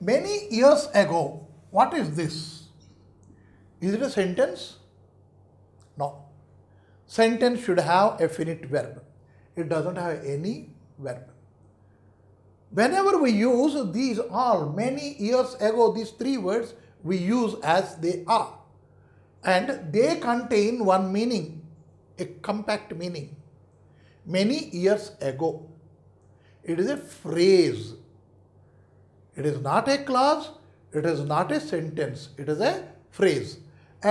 Many years ago. What is this? Is it a sentence? No. Sentence should have a finite verb. It doesn't have any verb. Whenever we use these all, many years ago, these three words we use as they are. And they contain one meaning, a compact meaning. Many years ago. It is a phrase. It is not a clause. It is not a sentence. It is a phrase.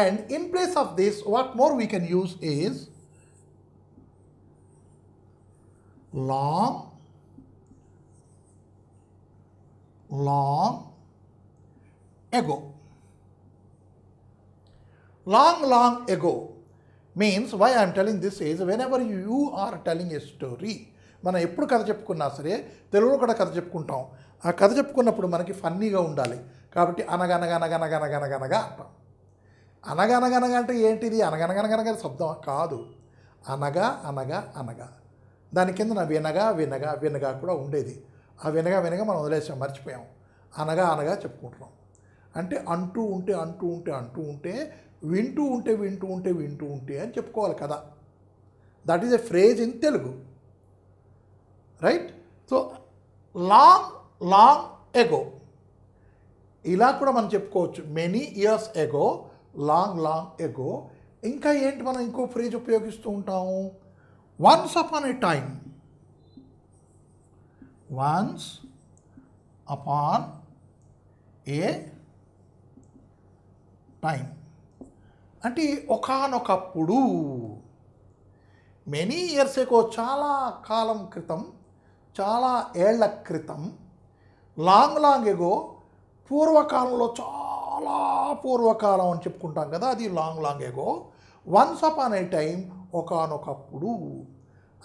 And in place of this, what more we can use is long ago. Long ago means, why I am telling this is, whenever you are telling a story, మనం ఎప్పుడు కథ చెప్పుకున్నా సరే తెలుగులో కూడా కథ చెప్పుకుంటాం. ఆ కథ చెప్పుకున్నప్పుడు మనకి ఫన్నీగా ఉండాలి. కాబట్టి అనగనగనగనగనగనగనగా అంటాం. అనగనగనగా అంటే ఏంటిది? అనగనగనగనగా శబ్దం కాదు. అనగా అనగా అనగా దాని కింద వినగా వినగా వినగా కూడా ఉండేది. ఆ వినగా వినగా మనం వదిలేసాం, మర్చిపోయాం. అనగా అనగా చెప్పుకుంటున్నాం. అంటే అంటూ ఉంటే అంటూ ఉంటే అంటూ ఉంటే, వింటూ ఉంటే వింటూ ఉంటే వింటూ ఉంటే అని చెప్పుకోవాలి కదా. That is a phrase in Telugu, right? So long ago ఇలా కూడా మనం చెప్పుకోవచ్చు. మెనీ ఇయర్స్ ఎగో, లాంగ్ ఎగో. ఇంకా ఏంటి మనం ఇంకో ఫ్రేజ్ ఉపయోగిస్తూ ఉంటాము? Once upon A time. Once upon a time అంటే ఒకానొకప్పుడు. మెనీ ఇయర్స్ ఎగో చాలా కాలం క్రితం, చాలా ఏళ్ల క్రితం. లాంగ్ ఎగో పూర్వకాలంలో, చాలా పూర్వకాలం అని చెప్పుకుంటాం కదా, అది long ago. Once upon a time ఒకానొకప్పుడు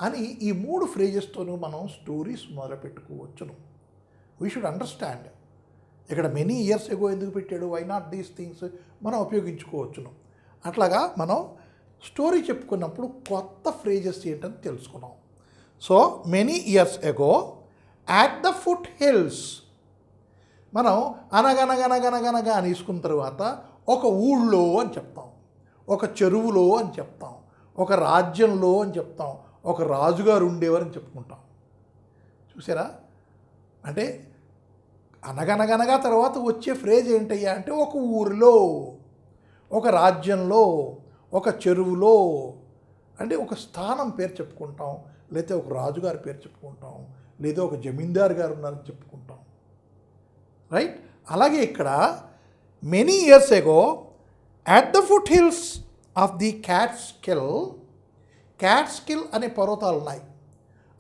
అని ఈ మూడు ఫ్రేజెస్తోనూ మనం స్టోరీస్ మొదలుపెట్టుకోవచ్చును. వీ షుడ్ అండర్స్టాండ్ ఇక్కడ మెనీ ఇయర్స్ ఎగో ఎందుకు పెట్టాడు, వై నాట్ దీస్ థింగ్స్ మనం ఉపయోగించుకోవచ్చును. అట్లాగా మనం స్టోరీ చెప్పుకున్నప్పుడు కొత్త ఫ్రేజెస్ ఏంటని తెలుసుకున్నాం. So many years ago at the foot hills. మనం అనగనగనగనగనగా అని తీసుకున్న తర్వాత ఒక ఊళ్ళో అని చెప్తాం, ఒక చెరువులో అని చెప్తాం, ఒక రాజ్యంలో అని చెప్తాం, ఒక రాజుగారు ఉండేవారని చెప్పుకుంటాం. చూసారా? అంటే అనగనగనగా తర్వాత వచ్చే ఫ్రేజ్ ఏంటయ్యా అంటే ఒక ఊరిలో, ఒక రాజ్యంలో, ఒక చెరువులో. అంటే ఒక స్థానం పేరు చెప్పుకుంటాం, లేకపోతే ఒక రాజుగారి పేరు చెప్పుకుంటాం, లేదా ఒక జమీందారు గారు ఉన్నారని చెప్పుకుంటాం, రైట్? అలాగే ఇక్కడ many years ago at the foothills of the Catskill అనే పర్వతాలు ఉన్నాయి.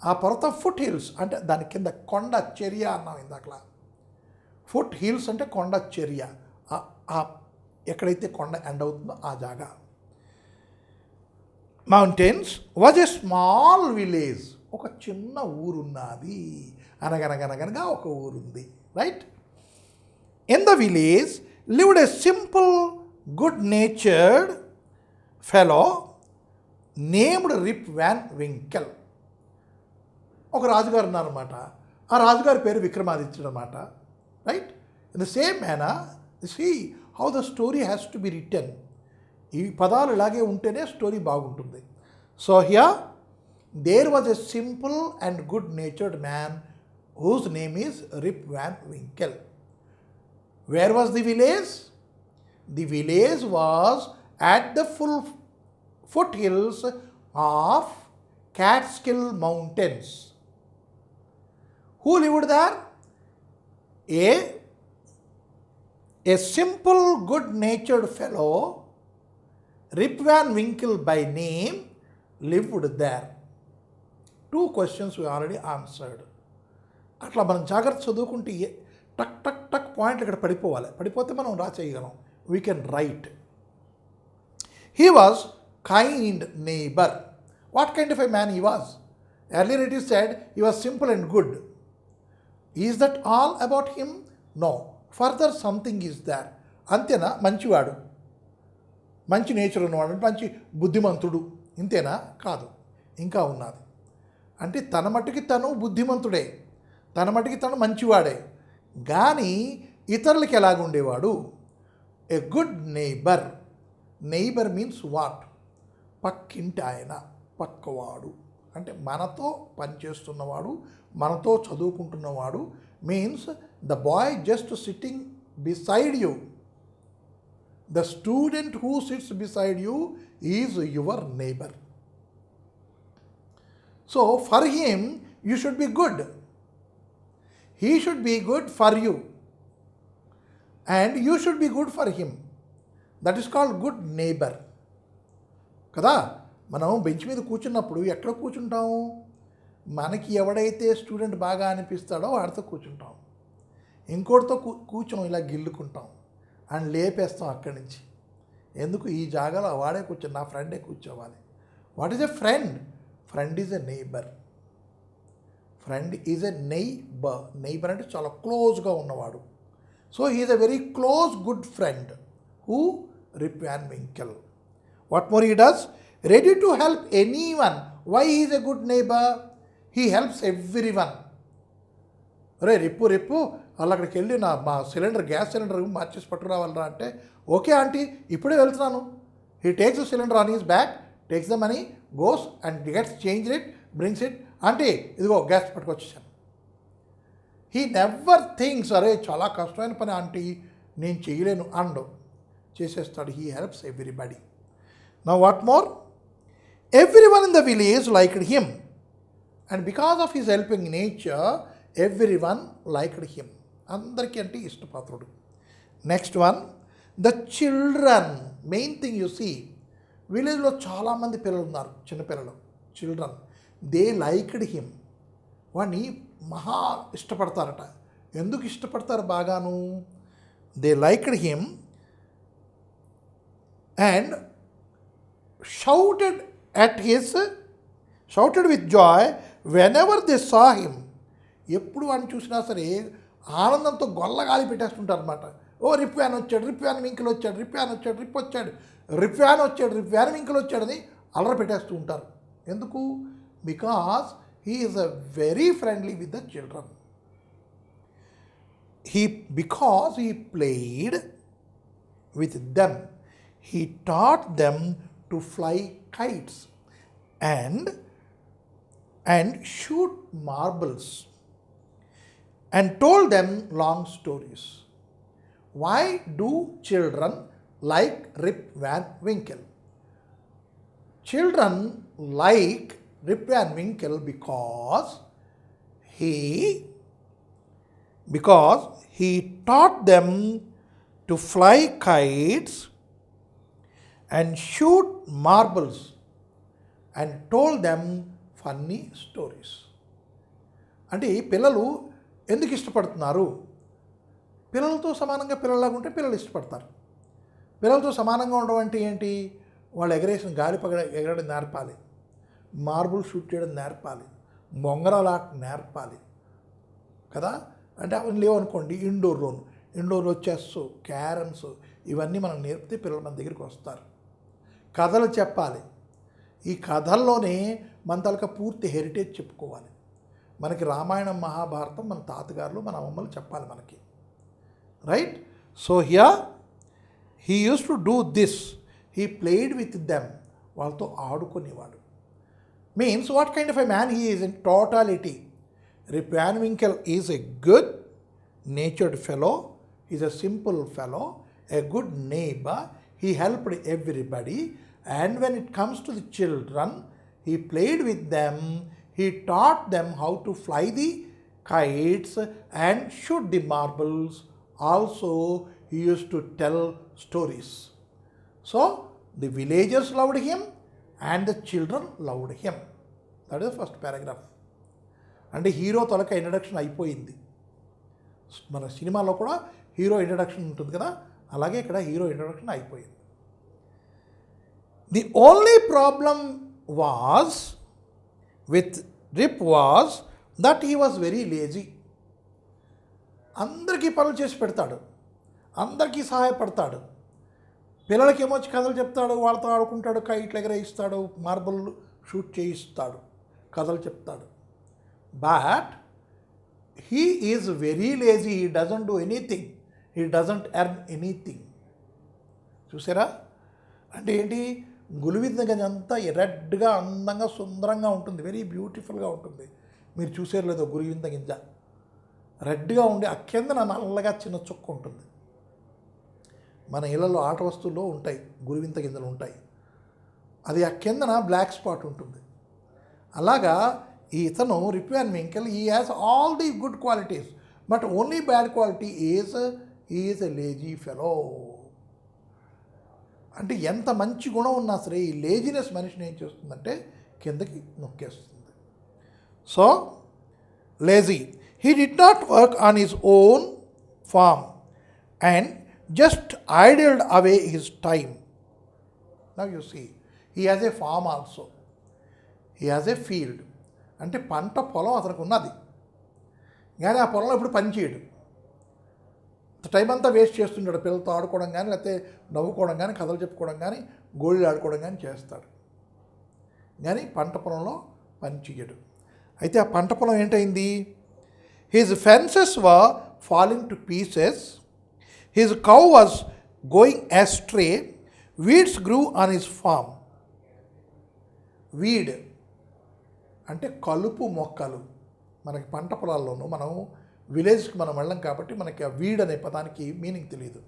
ఆ పర్వతం ఫుట్ హిల్స్ అంటే దాని కింద కొండ చర్య అన్నాం ఇందాకలా. ఫుట్ హిల్స్ అంటే కొండ చర్య, ఎక్కడైతే కొండ ఎండ్ అవుతుందో ఆ జాగా. Mountains was a small village. ఒక చిన్న ఊరున్నది. అనగనగనగనగా ఒక ఊరుంది, right? In the village lived a simple good natured fellow named Rip Van Winkle. ఒక రాజుగారు ఉన్నారన్నమాట. ఆ రాజుగారి పేరు విక్రమాదిత్యుడు అన్నమాట, right? In the same manner see how the story has to be written. ఈ పదాలు ఇలాగే ఉంటేనే స్టోరీ బాగుంటుంది. So here there was a simple and good natured man whose name is rip Van Winkle. Where was the village? The village was at the foothills of Catskill Mountains. Who lived there? A simple, good-natured fellow, Rip Van Winkle by name, lived there. 2 questions we already answered. అట్లా మనం జాగ్రత్త చదువుకుంటే టక్ టక్ టక్ పాయింట్లు ఇక్కడ పడిపోవాలి. పడిపోతే మనం రాసేయగలం. We can write. He was kind neighbor. What kind of a man he was? Earlier it is said he was simple and good. Is that all about him? No. Further something is there. అంతేనా? మంచివాడు, మంచి nature ఉన్నవాడు, మంచి బుద్ధిమంతుడు, ఇంతేనా? కాదు, ఇంకా ఉన్నది. అంటే తన మట్టుకి తను బుద్ధిమంతుడే, తన మట్టుకి తను మంచివాడే, కానీ ఇతరులకి ఎలాగుండేవాడు? A good neighbour. Neighbour means what? పక్కింటి ఆయన, పక్కవాడు. అంటే మనతో పనిచేస్తున్నవాడు, మనతో చదువుకుంటున్నవాడు. Means the boy just sitting beside you. The student who sits beside you is your neighbor. So for him, you should be good. He should be good for you. And you should be good for him. That is called good neighbor. కదా, మనం bench మీద కూర్చున్నప్పుడు ఎక్కడ కూర్చుంటాము? మనకి ఎవడైతే student బాగా అనిపిస్తాడో వాడితో కూర్చుంటాం. ఇంకోటితో కూర్చొని ఇలా గిల్లుకుంటాం అండ్ లేపేస్తాం అక్కడి నుంచి. ఎందుకు? ఈ జాగాలో వాడే కూర్చొని నా ఫ్రెండే కూర్చోవాలి. What is a friend? Friend is a neighbour. Friend is a neighbour. Neighbour అంటే చాలా క్లోజ్గా ఉన్నవాడు. So he is a very close good friend. Who? Rip Van Winkle. What more he does? Ready to help anyone. Why is a good neighbour? He helps everyone. అరే Rip వాళ్ళు అక్కడికి వెళ్ళి మా gas cylinder మార్చేసి పట్టుకురావాలరా అంటే, okay aunty ఇప్పుడే వెళ్తున్నాను. He takes the cylinder on his back, takes the money, goes and gets change it, brings it. Aunty ఇదిగో గ్యాస్ పట్టుకొచ్చేసాను. హీ నెవర్ థింక్స్ అరే చాలా కష్టమైన పని ఆంటీ నేను చేయలేను అండు. చేసేస్తాడు. He helps everybody. Now what more? Everyone in the village liked him. And because of his helping nature everyone liked him. అందరికీ అంటే ఇష్టపాత్రుడు. Next one, the children. Main thing you see, విలేజ్లో చాలామంది పిల్లలు ఉన్నారు, చిన్నపిల్లలు, children. They liked him. వాడిని మహా ఇష్టపడతారట. ఎందుకు ఇష్టపడతారు బాగాను? They liked him and shouted with joy whenever they saw him. ఎప్పుడు వాడిని చూసినా సరే ఆనందంతో గొల్లగాలి పెట్టేస్తుంటారు అనమాట. ఓ రిప్ వ్యాన్ వచ్చాడు, రిప్ వ్యాన్ వింకిల్ వచ్చాడు, రిప్ వ్యాన్ వచ్చాడు, రిప్ వచ్చాడు, రిప్ వ్యాన్ వచ్చాడు, రిప్ వ్యాన్ వింకిల్ వచ్చాడని అల్లరి పెట్టేస్తూ ఉంటారు. ఎందుకు? Because he is a very friendly with the children. Because he played with them, he taught them to fly kites and shoot marbles and told them long stories. Why do children like Rip Van Winkle? Children like Rip Van Winkle because he taught them to fly kites and shoot marbles and told them funny stories. అంటే పిల్లలు ఎందుకు ఇష్టపడుతున్నారు? పిల్లలతో సమానంగా పిల్లలాగా ఉంటే పిల్లలు ఇష్టపడతారు. పిల్లలతో సమానంగా ఉండడం అంటే ఏంటి? వాళ్ళు ఎగరేసిన గాలి ఎగరడం నేర్పాలి, మార్బుల్ షూట్ చేయడం నేర్పాలి, బొంగరాల ఆట నేర్పాలి కదా. అంటే అవన్నీ లేవనుకోండి, ఇండోర్లో చెస్, క్యారమ్స్ ఇవన్నీ మనం నేర్పితే పిల్లలు మన దగ్గరికి వస్తారు. కథలు చెప్పాలి. ఈ కథల్లోనే మన తాలూకా పూర్తి హెరిటేజ్ చెప్పుకోవాలి. మనకి రామాయణం, మహాభారతం మన తాతగారులు, మన అమ్మమ్మలు చెప్పాలి మనకి, right? So here he uses to do this. He played with them. వాళ్ళతో ఆడుకునేవాడు. Means what kind of a man he is in totality. Rip Van Winkle is a good natured fellow. He is a simple fellow, a good neighbor. He helped everybody. And when it comes to the children, he played with them. He taught them how to fly the kites and shoot the marbles. Also, he used to tell stories. So, the villagers loved him and the children loved him. That is the first paragraph. అంటే hero తొలక introduction అయిపోయింది. మన సినిమాలో కూడా hero introduction ఉంటుంది కదా, అలాగే ఇక్కడ hero introduction అయిపోయింది. The only problem was with Rip was that he was very lazy. అందరికీ పనులు చేసి పెడతాడు, అందరికీ సహాయపడతాడు. పిల్లలకి ఏమొచ్చి కథలు చెప్తాడు, వాళ్ళతో ఆడుకుంటాడు, కైట్లు ఎగరేయిస్తాడు, మార్బుల్ షూట్ చేయిస్తాడు, కథలు చెప్తాడు. But he is very lazy. He doesn't do anything. He doesn't earn anything. చూసారా? అంటే ఏంటి, గులివింద గంజ అంతా రెడ్గా అందంగా సుందరంగా ఉంటుంది, వెరీ బ్యూటిఫుల్గా ఉంటుంది. మీరు చూసారు లేదో గులివింద గింజ రెడ్గా ఉండి ఆ కిందన నల్లగా చిన్న చుక్క ఉంటుంది. మన ఇళ్ళలో ఆట వస్తువుల్లో ఉంటాయి గులివింత గింజలు ఉంటాయి, అది ఆ కిందన బ్లాక్ స్పాట్ ఉంటుంది. అలాగా ఈ ఇతను Rip Van Winkle he has all the good qualities but only bad quality is a lazy fellow. అంటే ఎంత మంచి గుణం ఉన్నా సరే ఈ లేజినెస్ మనిషిని ఏం చేస్తుందంటే కిందకి నొక్కేస్తుంది. So lazy, he did not work on his own farm and just idled away his time. Now you see he has a farm also, he has a field. అంటే పంట పొలం అతనికి ఉన్నది, కానీ ఆ పొలంలో ఇప్పుడు పని చేయడు, టైం అంతా వేస్ట్ చేస్తుంటాడు. పిల్లలతో ఆడుకోవడం కానీ, లేకపోతే నవ్వుకోవడం కానీ, కథలు చెప్పుకోవడం కానీ, గోళీలు ఆడుకోవడం కానీ చేస్తాడు, కానీ పంట పొలంలో పని చేయడు. అయితే ఆ పంట పొలం ఏంటైంది? His fences were falling to pieces, his cow was going astray, weeds grew on his farm. Weed అంటే కలుపు మొక్కలు. మనకి పంట పొలాల్లోనూ మనం విలేజ్కి మనం వెళ్ళం కాబట్టి మనకి ఆ వీడ్ అనే పదానికి మీనింగ్ తెలియదు.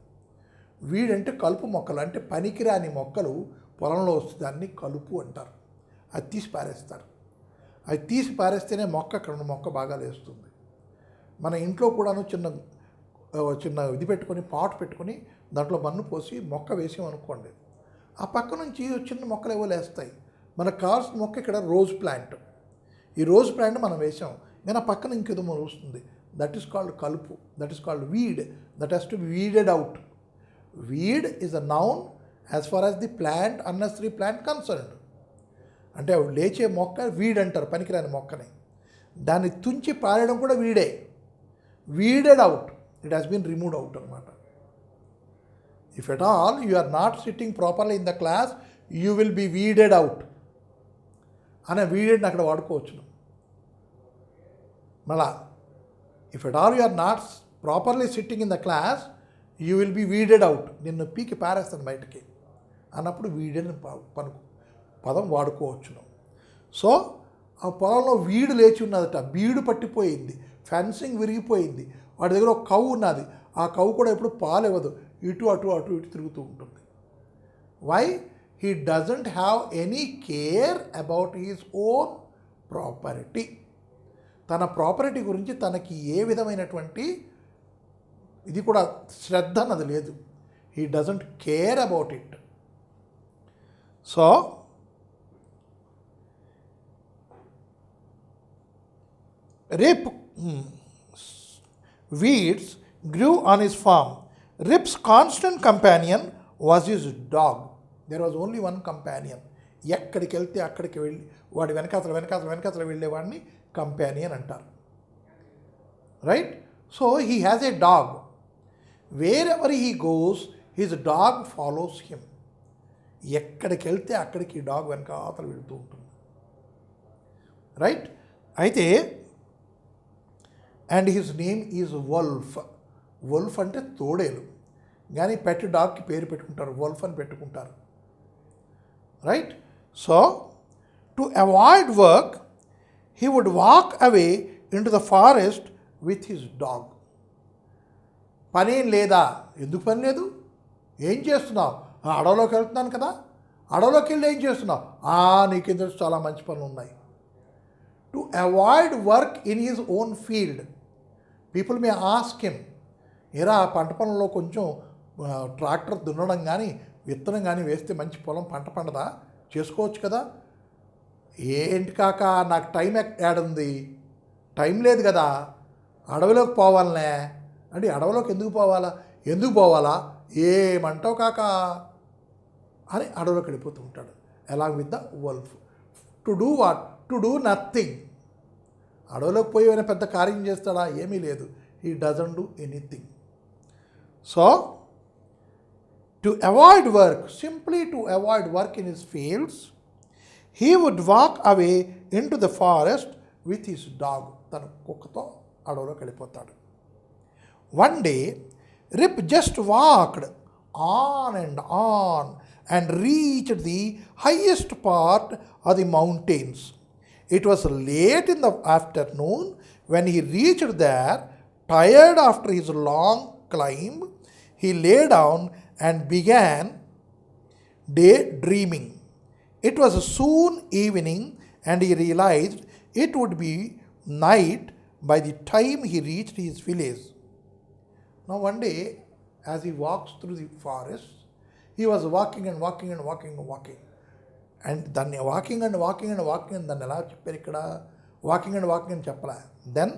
వీడ్ అంటే కలుపు మొక్కలు, అంటే పనికిరాని మొక్కలు పొలంలో వస్తే దాన్ని కలుపు అంటారు. అది తీసి పారేస్తారు. అది తీసి పారేస్తేనే మొక్క అక్కడ ఉన్న మొక్క బాగా లేస్తుంది. మన ఇంట్లో కూడాను చిన్న ఇది పెట్టుకొని పాట్ పెట్టుకొని దాంట్లో మన్ను పోసి మొక్క వేసామనుకోండి, ఆ పక్క నుంచి చిన్న మొక్కలు ఏవో లేస్తాయి. మనకు కావాల్సిన మొక్క ఇక్కడ రోజ్ ప్లాంట్. ఈ రోజ్ ప్లాంట్ మనం వేసాం, కానీ ఆ పక్కన ఇంకేదో మనం వస్తుంది. దట్ ఈస్ కాల్డ్ కలుపు, that is called weed, that has to be weeded out. Weed is a noun as far as the plant, unnecessary plant concerned. అంటే లేచే మొక్క వీడ్ అంటారు, పనికిరాని మొక్కని. దాన్ని తుంచి పారేయడం కూడా వీడే, weeded out, it has been removed out అనమాట. If at all you are not sitting properly in the class, you will be weeded out అనే వీడెడ్ని అక్కడ వాడుకోవచ్చును. మళ్ళా if at all you are not properly sitting in the class, you will be weeded out, నిన్ను పీకి పారేస్తాను బయటికి అన్నప్పుడు వీడెడ్ పదం వాడుకోవచ్చును. సో ఆ పొలంలో వీడు లేచి ఉన్నదట, బీడు పట్టిపోయింది, ఫెన్సింగ్ విరిగిపోయింది, వాడి దగ్గర ఒక కవ్వు ఉన్నది, ఆ కవ్వు కూడా ఎప్పుడు పాలు ఇవ్వదు, ఇటు అటు అటు ఇటు తిరుగుతూ ఉంటుంది. Why? He doesn't have any care about his own property. తన ప్రాపర్టీ గురించి తనకి ఏ విధమైనటువంటి ఇది కూడా శ్రద్ధ అన్నది లేదు. He doesn't care about it. So weeds grew on his farm. Rip's constant companion was his dog. There was only one companion. ఎక్కడికి వెళ్తే అక్కడికి వెళ్ళి వాడి వెనకాతల వెళ్ళేవాడిని కంపానియన్ అంటారు. Right? So he has A dog. Wear ever he goes his dog follows him. ఎక్కడికి వెళ్తే అక్కడికి ఈ డాగ్ వెనకాతలు వెళ్తూ ఉంటుంది. రైట్? అయితే and his name is wolf. Wolf అంటే తోడేలు, కానీ పెట్ డాగ్కి పేరు పెట్టుకుంటారు, వల్ఫ్ అని పెట్టుకుంటారు. Right? So to avoid work he would walk away into the forest with his dog. పనేం లేదా? ఎందుకు పని లేదు? ఏం చేస్తున్నావు? అడవిలోకి వెళ్తున్నాను కదా, అడవిలోకి వెళ్ళి ఏం చేస్తున్నావు? నీకేం తెలుసు, చాలా మంచి పనులు ఉన్నాయి. To avoid work in his own field. People may ask him, ఏరా పంట పొలంలో కొంచెం ట్రాక్టర్ దున్నడం కానీ విత్తనం కానీ వేస్తే మంచి పొలం పంట పండదా, చేసుకోవచ్చు కదా. ఏంటి కాక, నాకు టైం ఏడుంది, టైం లేదు కదా, అడవిలోకి పోవాలనే అంటే అడవిలోకి ఎందుకు పోవాలా ఏమంటావు కాక అని అడవిలోకి వెళ్ళిపోతూ ఉంటాడు. Along with the wolf. To do what? To do nothing. అడవిలోకి పోయి ఏమైనా పెద్ద కార్యం చేస్తాడా? ఏమీ లేదు. He doesn't do anything. So to avoid work, simply to avoid work in his fields, he would walk away into the forest with his dog. తన కుక్కతో అడవిలోకి వెళ్ళిపోతాడు. One day Rip just walked on and reached the highest part of the mountains. It was late in the afternoon when he reached there, tired after his long climb. He lay down and began daydreaming. It was soon evening and he realized it would be night by the time he reached his village. Now, one day, as he walks through the forest, he was walking and walking and walking and walking. And దాన్ని walking and walking and walking అని దాన్ని ఎలా చెప్పారు ఇక్కడ? Walking and walking అని చెప్పలే. Then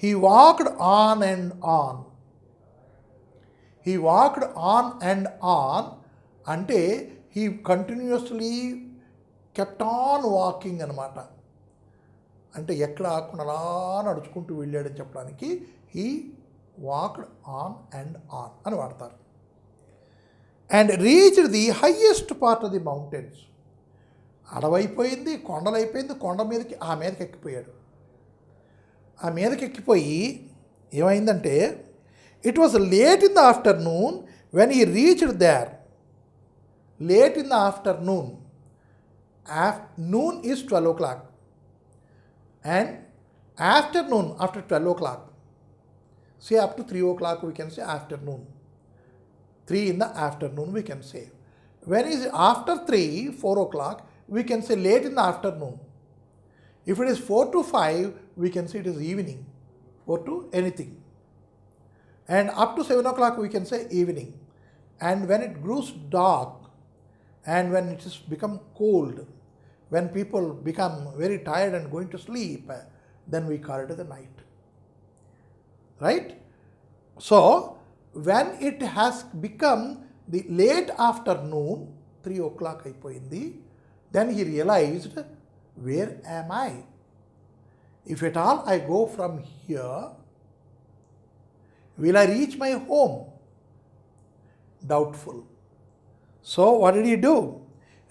he walked on and on. He walked on and on అంటే he continuously kept on walking అనమాట. అంటే ఎక్కడ ఆకుండా అలా నడుచుకుంటూ వెళ్ళాడని చెప్పడానికి he walked on and on అని వాడతారు. And reached the highest part of the mountains. అడవైపోయింది, కొండలైపోయింది, కొండ మీదకి ఆ మీదకి ఎక్కిపోయాడు. ఆ మీదకి ఎక్కిపోయి ఏమైందంటే it was late in the afternoon when he reached there. Late in the afternoon. Noon is 12 o'clock and afternoon after 12 o'clock. Say up to 3 o'clock we can say afternoon. 3 in the afternoon we can say. When is after 3, 4 o'clock we can say late in the afternoon. If it is 4 to 5 we can say it is evening. 4 to anything. And up to 7 o'clock we can say evening. And when it grows dark and when it has become cold, when people become very tired and going to sleep, then we call it as the night. Right? So, when it has become the late afternoon, 3 o'clock అయిపోయింది, then he realized, where am I? If at all I go from here, will I reach my home? Doubtful. So what did he do?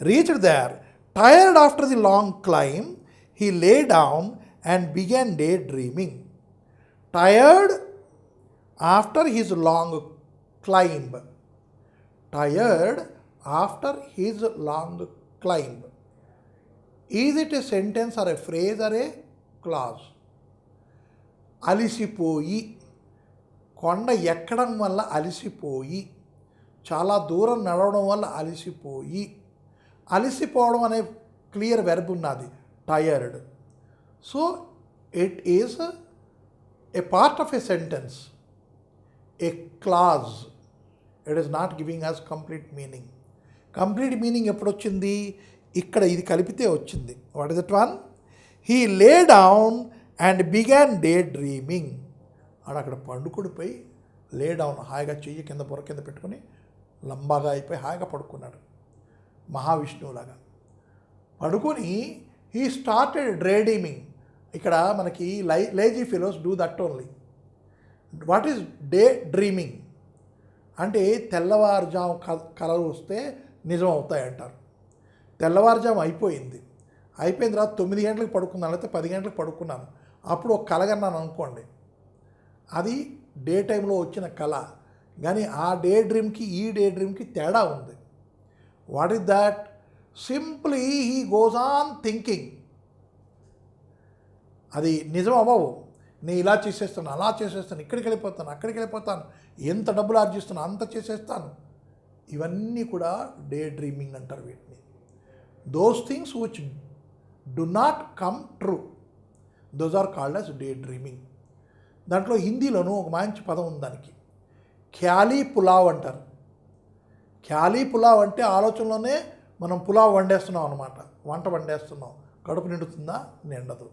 Reached there, tired after the long climb, he lay down and began daydreaming. Tired after his long climb. Tired after his long climb. Is it a sentence or a phrase or a clause? అలిసిపోయి, కొండ ఎక్కడం వల్ల అలిసిపోయి, చాలా దూరం నడవడం వల్ల అలిసిపోయి. అలిసిపోవడం అనే క్లియర్ వెర్బ్ ఉన్నది, tired. So it is a part of a sentence, a clause. It is not giving us complete meaning. Complete meaning ఎప్పుడు వచ్చింది? ఇక్కడ ఇది కలిపితే వచ్చింది. What is that one? He lay down and began daydreaming. అక్కడ పండుకుడిపోయి lay down, హాయిగా చెయ్యి కింద బుర్ర కింద పెట్టుకుని లంబాగా అయిపోయి హాయిగా పడుకున్నాడు, మహావిష్ణువులాగా పడుకొని. He started dreaming. ఇక్కడ మనకి lazy fellows do that only. What is day dreaming అంటే తెల్లవారుజాము కలలు వస్తే నిజం అవుతాయి అంటారు. తెల్లవారుజాము అయిపోయింది, అయిపోయిన తర్వాత 9 గంటలకు పడుకున్నాను, లేకపోతే 10 గంటలకు పడుకున్నాను, అప్పుడు ఒక కలగన్నాను అనుకోండి, అది డే టైంలో వచ్చిన కళ. కానీ ఆ డే డ్రీమ్కి ఈ డే డ్రీమ్కి తేడా ఉంది. What is that? Simply he goes on thinking. అది నిజం అవ్వవు. నేను ఇలా చేసేస్తాను, అలా చేసేస్తాను, ఇక్కడికి వెళ్ళిపోతాను, అక్కడికి వెళ్ళిపోతాను, ఎంత డబ్బులు ఆర్జిస్తాను అంత చేసేస్తాను. ఇవన్నీ కూడా డే డ్రీమింగ్ అంటారు వీటిని. Those things which do not come true, those are called as daydreaming. దాంట్లో హిందీలోనూ ఒక మంచి పదం ఉంది దానికి, ఖ్యాలీ పులావ్ అంటారు. ఖ్యాలీ పులావ్ అంటే ఆలోచనలోనే మనం పులావ్ వండేస్తున్నాం అనమాట, వంట వండేస్తున్నాం, కడుపు నిండుతుందా? నిండదు.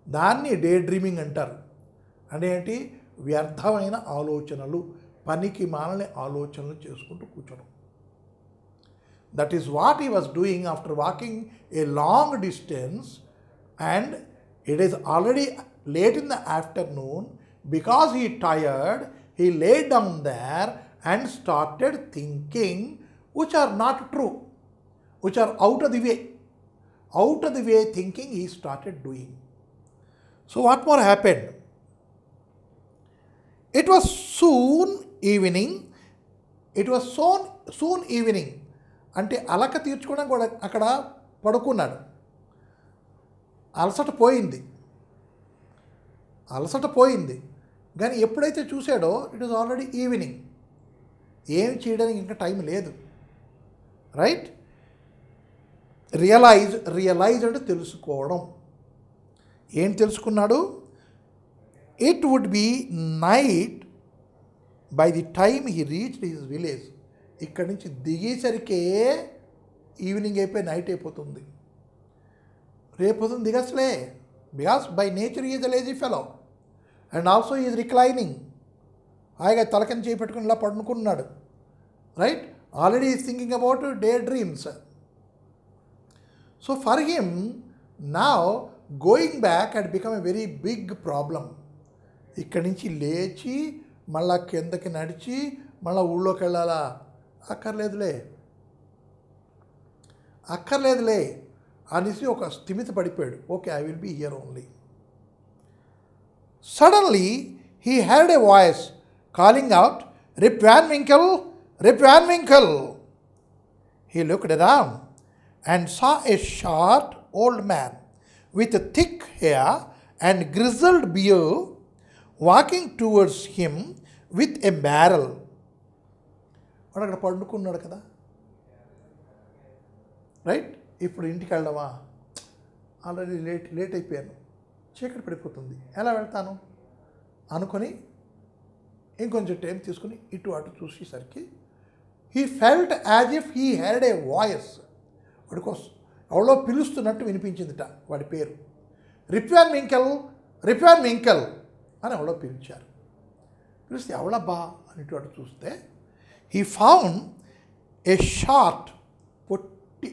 దాన్ని డే డ్రీమింగ్ అంటారు. అంటే ఏంటి? వ్యర్థమైన ఆలోచనలు, పనికి మాలని ఆలోచనలు చేసుకుంటూ కూర్చోడం. That is what he was doing after walking a long distance and it is already late in the afternoon. Because he tired, he lay down there and started thinking which are not true, which are out of the way. Out of the way thinking he started doing. So what more happened? It was soon evening, it was soon evening అంటే అలక తీర్చుకోవడానికి కూడా అక్కడ పడుకున్నాడు. అలసట పోయింది కానీ ఎప్పుడైతే చూశాడో it was already evening. ఏం చేయడానికి ఇంకా టైం లేదు. రైట్? రియలైజ్ అంటే తెలుసుకోవడం. ఏం తెలుసుకున్నాడు? It would be night by the time he reached his village. ఇక్కడి నుంచి దిగేసరికే ఈవినింగ్ అయిపోయి నైట్ అయిపోతుంది. రేపొద్దున దిగసలే, because by nature is a lazy fellow and also is reclining. హాయిగా తలకని చేపెట్టుకుని ఇలా పడుకున్నాడు. Right? Already is thinking about day dreams. So for him now going back had become a very big problem. ఇక్కడి నుంచి లేచి మళ్ళా కిందకి నడిచి మళ్ళీ ఊళ్ళోకి వెళ్ళాలా? అక్కర్లేదులే అనేసి ఒక స్థిమిత పడిపోయాడు. Okay, I will be here only. Suddenly he had a voice calling out, Rip Van Winkle, Rip Van Winkle. He looked around and saw a short old man with a thick hair and grizzled beard walking towards him with a barrel. వాడు అక్కడ పడుకున్నాడు కదా. Right? ఇప్పుడు ఇంటికి వెళ్ళవా? Already late అయిపోయాను, చీకటి పడిపోతుంది, ఎలా వెళ్తాను అనుకొని ఇంకొంచెం టైం తీసుకుని ఇటు అటు చూసేసరికి he felt as if he had a voice. వాడి కోసం ఎవరో పిలుస్తున్నట్టు వినిపించిందిట. వాడి పేరు రిప్వాన్ వింకెల్ అని ఎవరో పిలిచారు. పిలిస్తే ఎవడబ్బా అని అటు చూస్తే హీ ఫౌండ్ ఏ షార్ట్, పొట్టి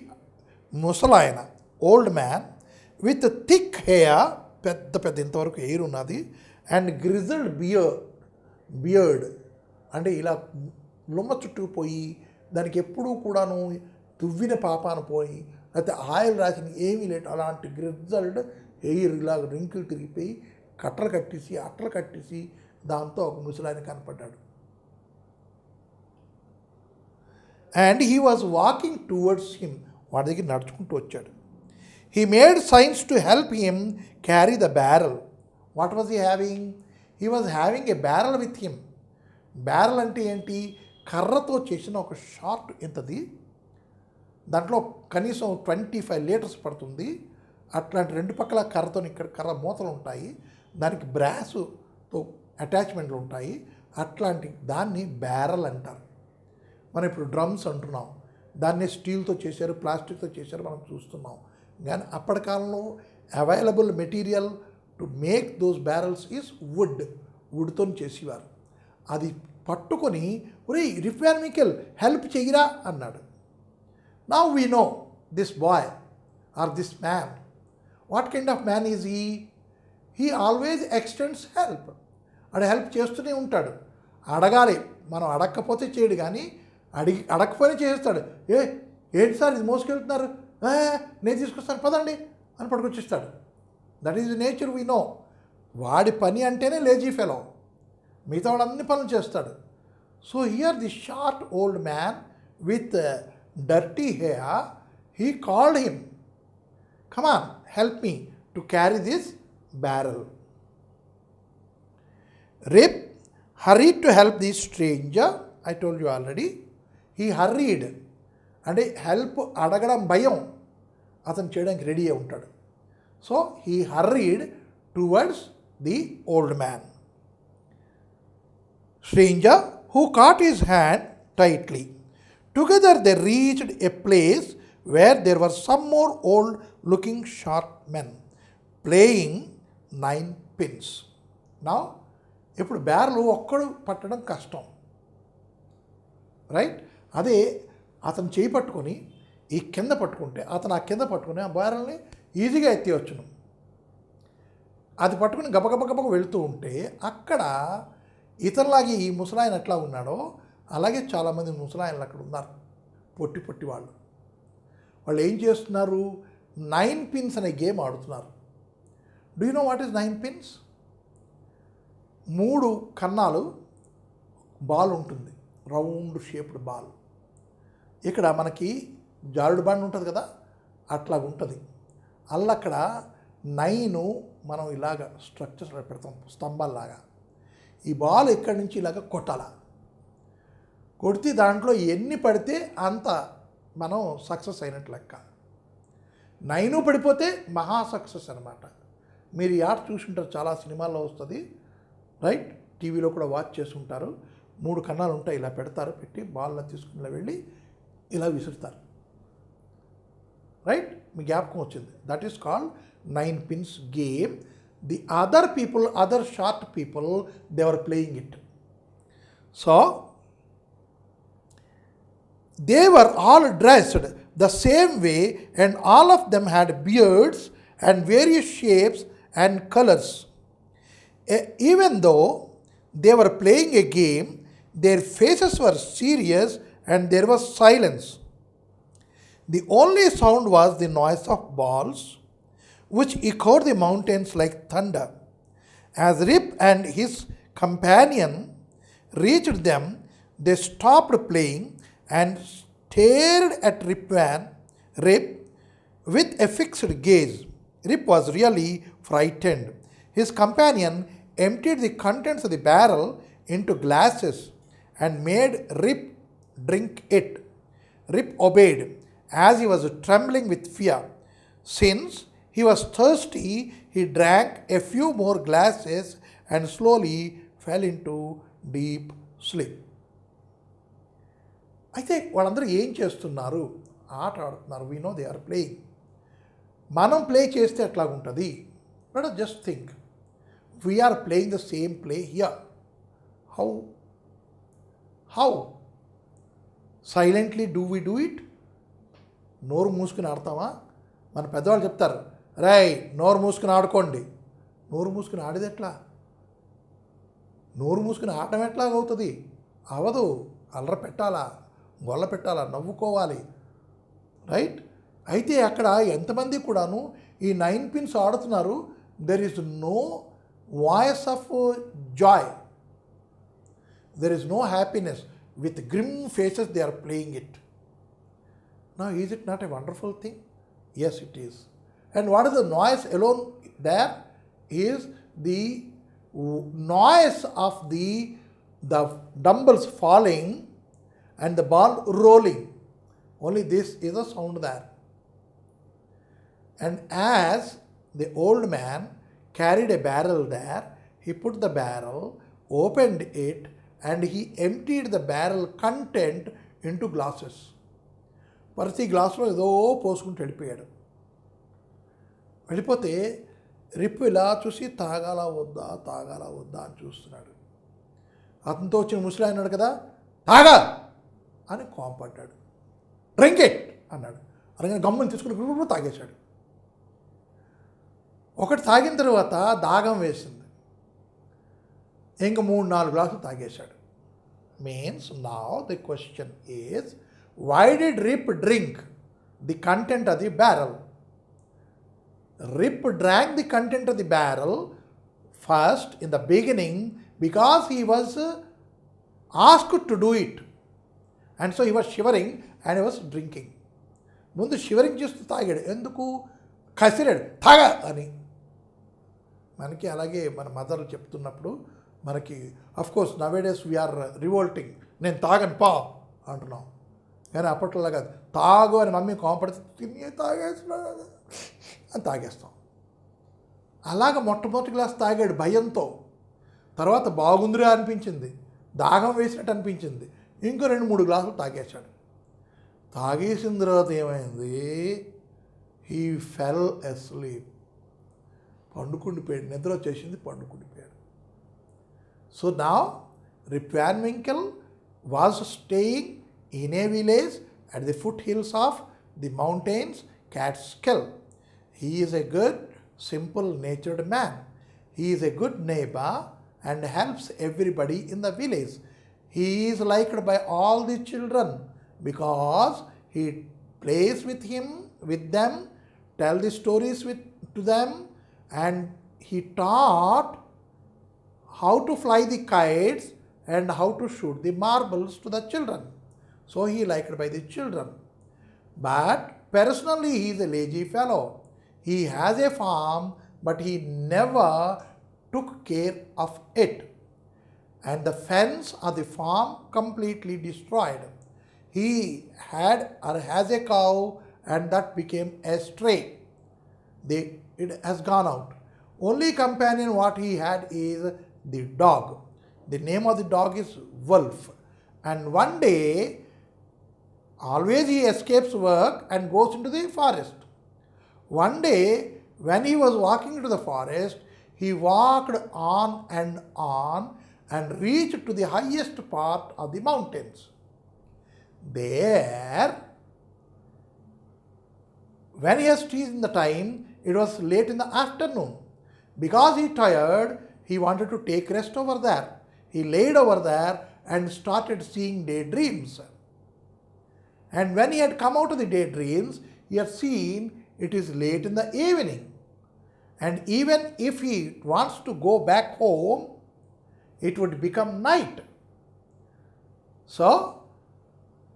ముసలాయన, old man with thick hair, పెద్ద ఇంతవరకు హెయిర్ ఉన్నది, అండ్ గ్రిజల్డ్ బియర్డ్ అంటే ఇలా లుమ్మ చుట్టుకుపోయి దానికి ఎప్పుడూ కూడాను దువ్విన పాపాను పోయి లేకపోతే ఆయిల్ రాసిన ఏమీ లేదు, అలాంటి గ్రిజల్డ్ ఎయిర్ ఇలా రింకులు తిరిగిపోయి అట్టలు కట్టేసి దాంతో ఒక ముసలాయన కనపడ్డాడు. And he was walking towards him, వాడి దగ్గర నడుచుకుంటూ వచ్చాడు. He made science to help him carry the barrel. What was he having? He was having a barrel with him. Barrel అంటే ఏంటి? కర్రతో చేసిన ఒక షార్ట్ ఎంతది, దాంట్లో కనీసం 25 లీటర్స్ పడుతుంది. అట్లాంటి రెండు పక్కల కర్రతో, ఇక్కడ కర్ర మూతలు ఉంటాయి, దానికి బ్రాస్తో అటాచ్మెంట్లు ఉంటాయి. అట్లాంటి దాన్ని బ్యారల్ అంటారు. మనం ఇప్పుడు డ్రమ్స్ అంటున్నాం, దాన్ని స్టీల్తో చేశారు, ప్లాస్టిక్తో చేశారు, మనం చూస్తున్నాం. కానీ అప్పటి కాలంలో available material to make those barrels is వుడ్తో చేసేవారు. అది పట్టుకొని ఒరేయ్ రిప్వాన్ వింకెల్ హెల్ప్ చెయ్యరా అన్నాడు. Now we know this boy or this man. What kind of man is he? He always extends help. అడు హెల్ప్ చేస్తూనే ఉంటాడు. అడగాలి, మనం అడగకపోతే చేయడు, కానీ అడగకపోయినా చేస్తాడు. ఏంటి సార్ ఇది మోసుకెళ్తున్నారు, నేను తీసుకొస్తాను పదండి అని పట్టుకొచ్చిస్తాడు. That is nature we know. వాడి పని అంటేనే లేజీ ఫెలో, మిగతా వాడు అన్ని పనులు చేస్తాడు. So here the short old man with dirty hair, he called him, come on, help me to carry this barrel. Rip hurried to help the stranger. I told you already, he hurried. అంటే help అడగడం భయం, అతను చేయడానికి ready అయి ఉంటాడు. So he hurried towards the old man. Stranger who caught his hand tightly. Together they reached a place where there were some more old-looking sharp men playing 9 pins. Now, ఇప్పుడు బ్యారలు ఒక్కడు పట్టడం కష్టం. రైట్? అదే అతను చేయి పట్టుకొని ఈ కింద పట్టుకుంటే, అతను ఆ కింద పట్టుకుని ఆ బ్యారల్ని ఈజీగా ఎత్తివచ్చును. అది పట్టుకుని గబగబ వెళుతూ ఉంటే అక్కడ ఇతరులాగే ఈ ముసలాయన ఎట్లా ఉన్నాడో అలాగే చాలామంది ముసలాయనలు అక్కడ ఉన్నారు, పొట్టి వాళ్ళు ఏం చేస్తున్నారు? 9 pins అనే గేమ్ ఆడుతున్నారు. Do you know what is 9 pins? 3 కన్నాలు బాల్ ఉంటుంది, రౌండ్ షేప్డ్ బాల్. ఇక్కడ మనకి జారుడు బండ ఉంటుంది కదా, అట్లా ఉంటుంది. అక్కడ 9 మనం ఇలాగ స్ట్రక్చర్స్ పెడతాం స్తంభాల్లాగా. ఈ బాల్ ఇక్కడి నుంచి ఇలాగ కొట్టాల. కొడితే దాంట్లో ఎన్ని పడితే అంత మనం సక్సెస్ అయినట్లు లెక్క. 9 పడిపోతే మహా సక్సెస్ అనమాట. మీరు ఈ ఆట చూసుంటారు, చాలా సినిమాల్లో వస్తుంది, రైట్? టీవీలో కూడా వాచ్ చేస్తుంటారు. 3 కన్నాలు ఉంటాయి, ఇలా పెడతారు, పెట్టి బాల్లో తీసుకుని వెళ్ళి ఇలా విసురుతారు, రైట్? మీ జ్ఞాపకం వచ్చింది. That is called 9 pins game. The other short people, they were playing it. So they were all dressed the same way, and all of them had beards and various shapes and colors. Even though they were playing a game, their faces were serious and there was silence. The only sound was the noise of balls, which echoed the mountains like thunder. As Rip and his companion reached them, they stopped playing and stared at Rip with a fixed gaze. Rip was really frightened. His companion emptied the contents of the barrel into glasses and made Rip drink it. Rip obeyed, as he was trembling with fear. Since he was thirsty, he drank a few more glasses and slowly fell into deep sleep. అయితే వాళ్ళందరూ ఏం చేస్తున్నారు? ఆట ఆడుతున్నారు. We know they are playing. మనం play చేస్తే ఎట్లాగుంటుంది? Let us just think. We are playing the same play here. How silently do we do it? నోరు మూసుకుని ఆడతామా? మన పెద్దవాళ్ళు చెప్తారు, రేయ్ నోరు మూసుకుని ఆడుకోండి. నోరు మూసుకుని ఆడేది ఎట్లా? నోరు మూసుకుని ఆడటం ఎట్లాగవుతుంది? అవదు. అల్లర పెట్టాలా, గొల్ల పెట్టాలా, నవ్వుకోవాలి, రైట్? అయితే అక్కడ ఎంతమంది కూడాను ఈ 9 pins ఆడుతున్నారు. There is no voice of joy, there is no happiness. With grim faces they are playing it. Now, is it not a wonderful thing? Yes, it is. And what is the noise alone there? Is the noise of the dumbbells falling and the ball rolling. Only this is a sound there. And as the old man carried a barrel there, he put the barrel, opened it, and he emptied the barrel content into glasses. ప్రతి గ్లాసులో ఏదో పోసుకుంటూ వెళ్ళిపోతే రిప్పు ఇలా చూసి తాగాలా వద్దా అని చూస్తున్నాడు. అతనితో వచ్చిన ముసలి అన్నాడు కదా, తాగా అని కోపడ్డాడు. డ్రింక్ ఇట్ అన్నాడు. అలాగే గమ్ముని తీసుకుని తాగేశాడు. ఒకటి తాగిన తర్వాత దాగం వేసింది, ఇంకా 3-4 గ్లాసులు తాగేశాడు. Means now the question is, why did Rip drink the content of the barrel? Rip drank the content of the barrel first in the beginning because he was asked to do it, and so he was shivering and he was drinking. ముందు shivering చేస్తూ తాగాడు. ఎందుకు? కసిరాడు, తాగా అని. మనకి అలాగే మన మదర్లు చెప్తున్నప్పుడు మనకి అఫ్కోర్స్ నవేడేస్ వీఆర్ రివోల్టింగ్, నేను తాగను పా అంటున్నాం. కానీ అప్పట్లో కాదు, తాగు అని మమ్మీ కోపడితే తిని తాగేస్తున్నాడు అని తాగేస్తాం. అలాగ మొట్టమొదటి గ్లాస్ తాగాడు భయంతో. తర్వాత బాగుందిరా అనిపించింది, దాహం వేసినట్టు అనిపించింది, ఇంకో 2-3 గ్లాసులు తాగేశాడు. తాగేసిన తర్వాత ఏమైంది? He fell asleep. పండుకుండిపోయాడు, నిద్ర వచ్చేసింది, పండుకుండిపోయాడు. So now Rip Van Winkle was staying in a village at the foothills of the mountains Catskill. He is a good, simple-natured man. He is a good neighbor and helps everybody in the village. He is liked by all the children because he plays with them, tell the stories to them, and he taught how to fly the kites and how to shoot the marbles to the children. So he liked by the children. But personally, he is a lazy fellow. He has a farm, but he never took care of it. And the fence of the farm completely destroyed. He had or has a cow, and that became a stray. It has gone out. Only companion what he had is the dog. The name of the dog is Wolf. And one day, always he escapes work and goes into the forest. One day, when he was walking into the forest, he walked on and reached to the highest part of the mountains. There, when he has taken the time, it was late in the afternoon. Because he tired, he wanted to take rest over there. He laid over there and started seeing daydreams. And when he had come out of the daydreams, he had seen it is late in the evening. And even if he wants to go back home, it would become night. So,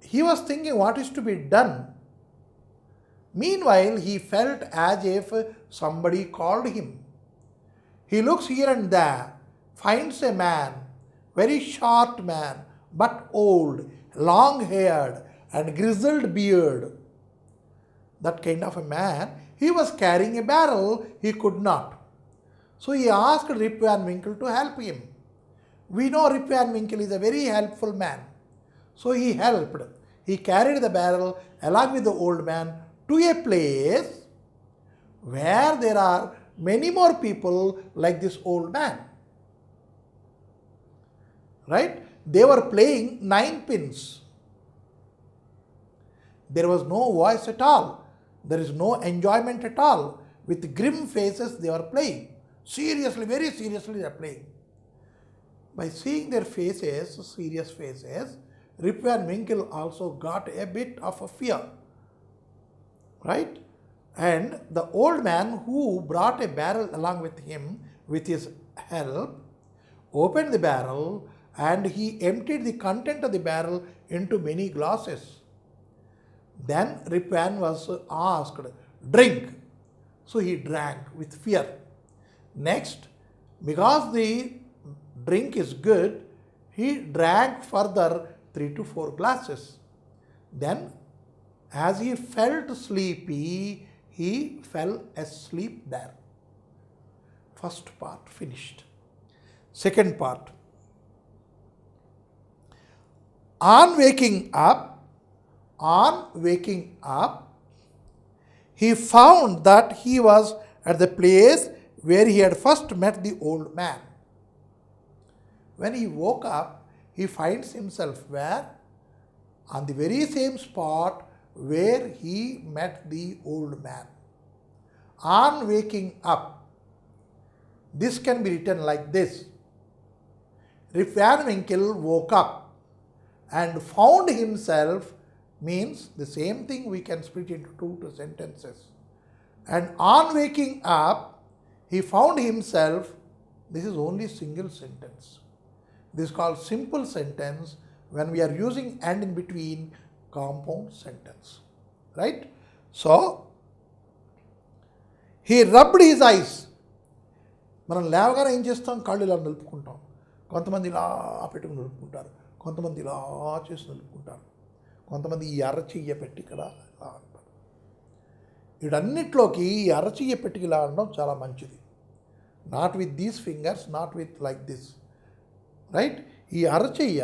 he was thinking what is to be done. Meanwhile, he felt as if somebody called him. He looks here and there, finds a man, very short man, but old, long-haired and grizzled beard. That kind of a man, he was carrying a barrel, he could not. So he asked Rip Van Winkle to help him. We know Rip Van Winkle is a very helpful man. So he helped. He carried the barrel along with the old man to a place where there are many more people like this old man. Right? They were playing 9 pins. There was no voice at all. There is no enjoyment at all. With grim faces they were playing. Seriously, very seriously they are playing. By seeing their faces, serious faces, Rip Van Winkle also got a bit of a fear. Right? And the old man who brought a barrel along with him with his help opened the barrel and he emptied the content of the barrel into many glasses. Then Rip Van was asked, drink. So he drank with fear. Next, because the drink is good, he drank further 3 to 4 glasses. Then, as he felt sleepy, he fell asleep there. First part finished. Second part. On waking up, he found that he was at the place where he had first met the old man. When he woke up, he finds himself where? On the very same spot where he met the old man. On waking up, this can be written like this. Rip Van Winkle woke up and found himself means the same thing we can split into 2 sentences. And on waking up, he found himself, this is only single sentence. This is called simple sentence when we are using and in between compound sentence. Right? So, he rubbed his eyes. మనం లేవగానే ఏం చేస్తాం? కాళ్ళు ఇలా నిలుపుకుంటాం. కొంతమంది ఇలా పెట్టుకుని నిలుపుకుంటారు. కొంతమంది ఇలా చేసి నిలుపుకుంటారు. కొంతమంది ఈ అరచెయ్య పెట్టి ఇక్కడ ఇలా అంటారు. వీటన్నిటిలోకి ఈ అరచెయ్య పెట్టి ఇలా అనడం చాలా మంచిది. Not with these fingers, not with like this. Right? ఈ అరచెయ్య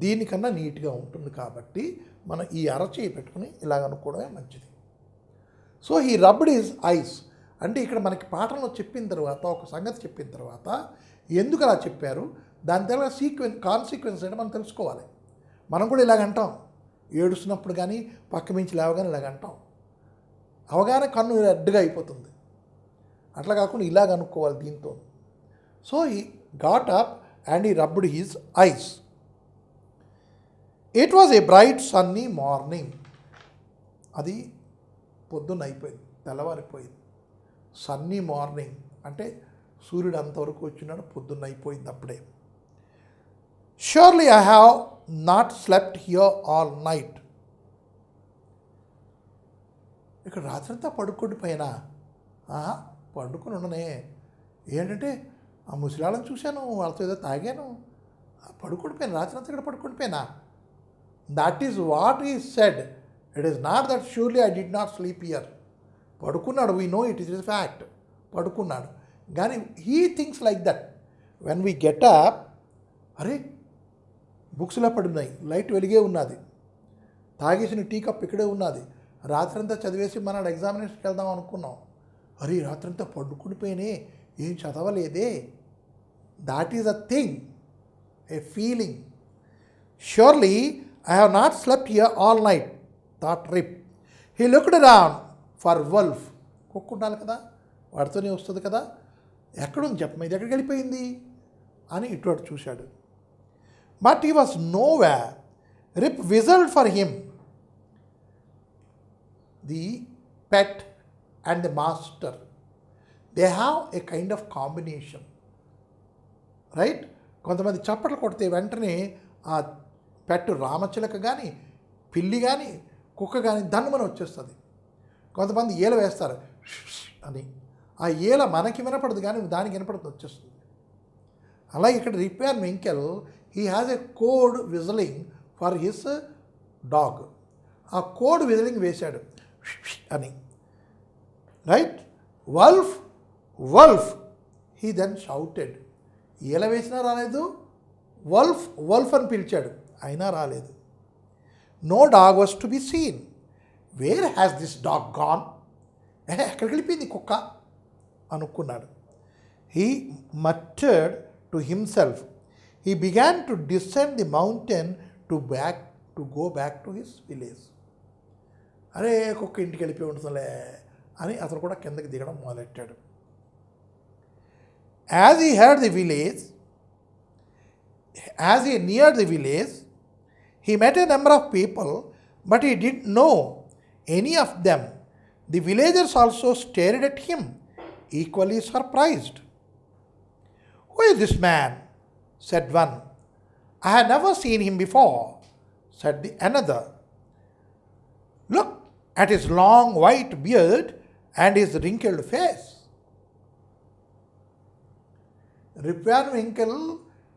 దీనికన్నా నీట్గా ఉంటుంది కాబట్టి మనం ఈ అరచెయ్యి పెట్టుకుని ఇలాగ అనుకోవడమే మంచిది. So he rubbed his eyes అంటే ఇక్కడ మనకి పాఠంలో చెప్పిన తర్వాత ఒక సంగతి చెప్పిన తర్వాత ఎందుకు అలా చెప్పారు, దాని తర్వాత కాన్సిక్వెన్స్ అంటే మనం తెలుసుకోవాలి. మనం కూడా ఇలాగ అంటాం, ఏడుస్తున్నప్పుడు కానీ పక్క మించి లేవగానే ఇలాగ అంటాం. అవగానే కన్ను రెడ్గా అయిపోతుంది. అట్లా కాకుండా ఇలాగ అనుకోవాలి దీంతో. So he got up and he rubbed his eyes. It was a bright sunny morning. అది పొద్దున్న అయిపోయింది, తెల్లవారిపోయింది. సన్నీ మార్నింగ్ అంటే సూర్యుడు అంతవరకు వచ్చినాడు, పొద్దున్న అయిపోయింది అప్పుడే. Surely I have not slept here all night. ఇక్కడ రాత్రంతా పడుకోండి పైన. పండుకొని ఉండనే, ఏంటంటే ఆ ముసలాళ్ళని చూశాను, వాళ్ళతో ఏదో తాగాను, పడుకుండిపోయాను, రాత్రంతా ఇక్కడ పడుకుండిపోయినా. That is what is said. It is not that surely I did not sleep here. పడుకున్నాడు, we know it is a fact, పడుకున్నాడు. కానీ he thinks like that. When we get up, అరే బుక్స్లో పడున్నాయి, లైట్ వెలిగే ఉన్నది, తాగేసిన టీ కప్ ఇక్కడే ఉన్నది, రాత్రంతా చదివేసి మన ఎగ్జామినేషన్కి వెళ్దాం అనుకున్నాం, అరే రాత్రంతా పడుకునిపోయినే, ఏం చదవలేదే. That is a thing, a feeling. Surely I have not slept here all night thought Rip. He looked around for Wolf. కుక్క ఉండాలి కదా, వాడితోనే వస్తుంది కదా, ఎక్కడుంది చెప్ప, ఇది ఎక్కడికి వెళ్ళిపోయింది అని ఇటు అటు చూశాడు. But he was nowhere. Rip whistled for him. The pet and the master, they have a kind of combination, right? కొంతమంది చప్పట్లు కొడితే వెంటనే ఆ పెట్ రామచిలక కానీ, పిల్లి కానీ, కుక్క కానీ దన్నుమని వచ్చేస్తుంది. కొంతమంది ఈల వేస్తారు అని, ఆ ఈల మనకి వినపడదు కానీ దానికి వినపడుతుంది, వచ్చేస్తుంది. అలాగే ఇక్కడ Rip Van Winkle, he has a code whistling for his dog. ఆ కోడ్ విజలింగ్ వేశాడు అని, right? Wolf Wolf, he then shouted. ఈల వేసినా రాలేదు, వల్ఫ్ వల్ఫ్ అని పిలిచాడు, అయినా రాలేదు. No dog was to be seen. Where has this dog gone? ఎక్కడికి వెళ్ళిపోయింది కుక్క అనుకున్నాడు. He muttered to himself. He began to descend the mountain to go back to his village. అరే కుక్క ఇంటికి వెళ్ళిపోయి ఉంటుందిలే అని అతను కూడా కిందకి దిగడం మొదలెట్టాడు. As he heard the village, as he near the village, he met a number of people, but he did no any of them. The villagers also stared at him, equally surprised. Who is this man? said one. I had never seen him before, said the another. Look at his long white beard and his wrinkled face. Rip Van Winkle,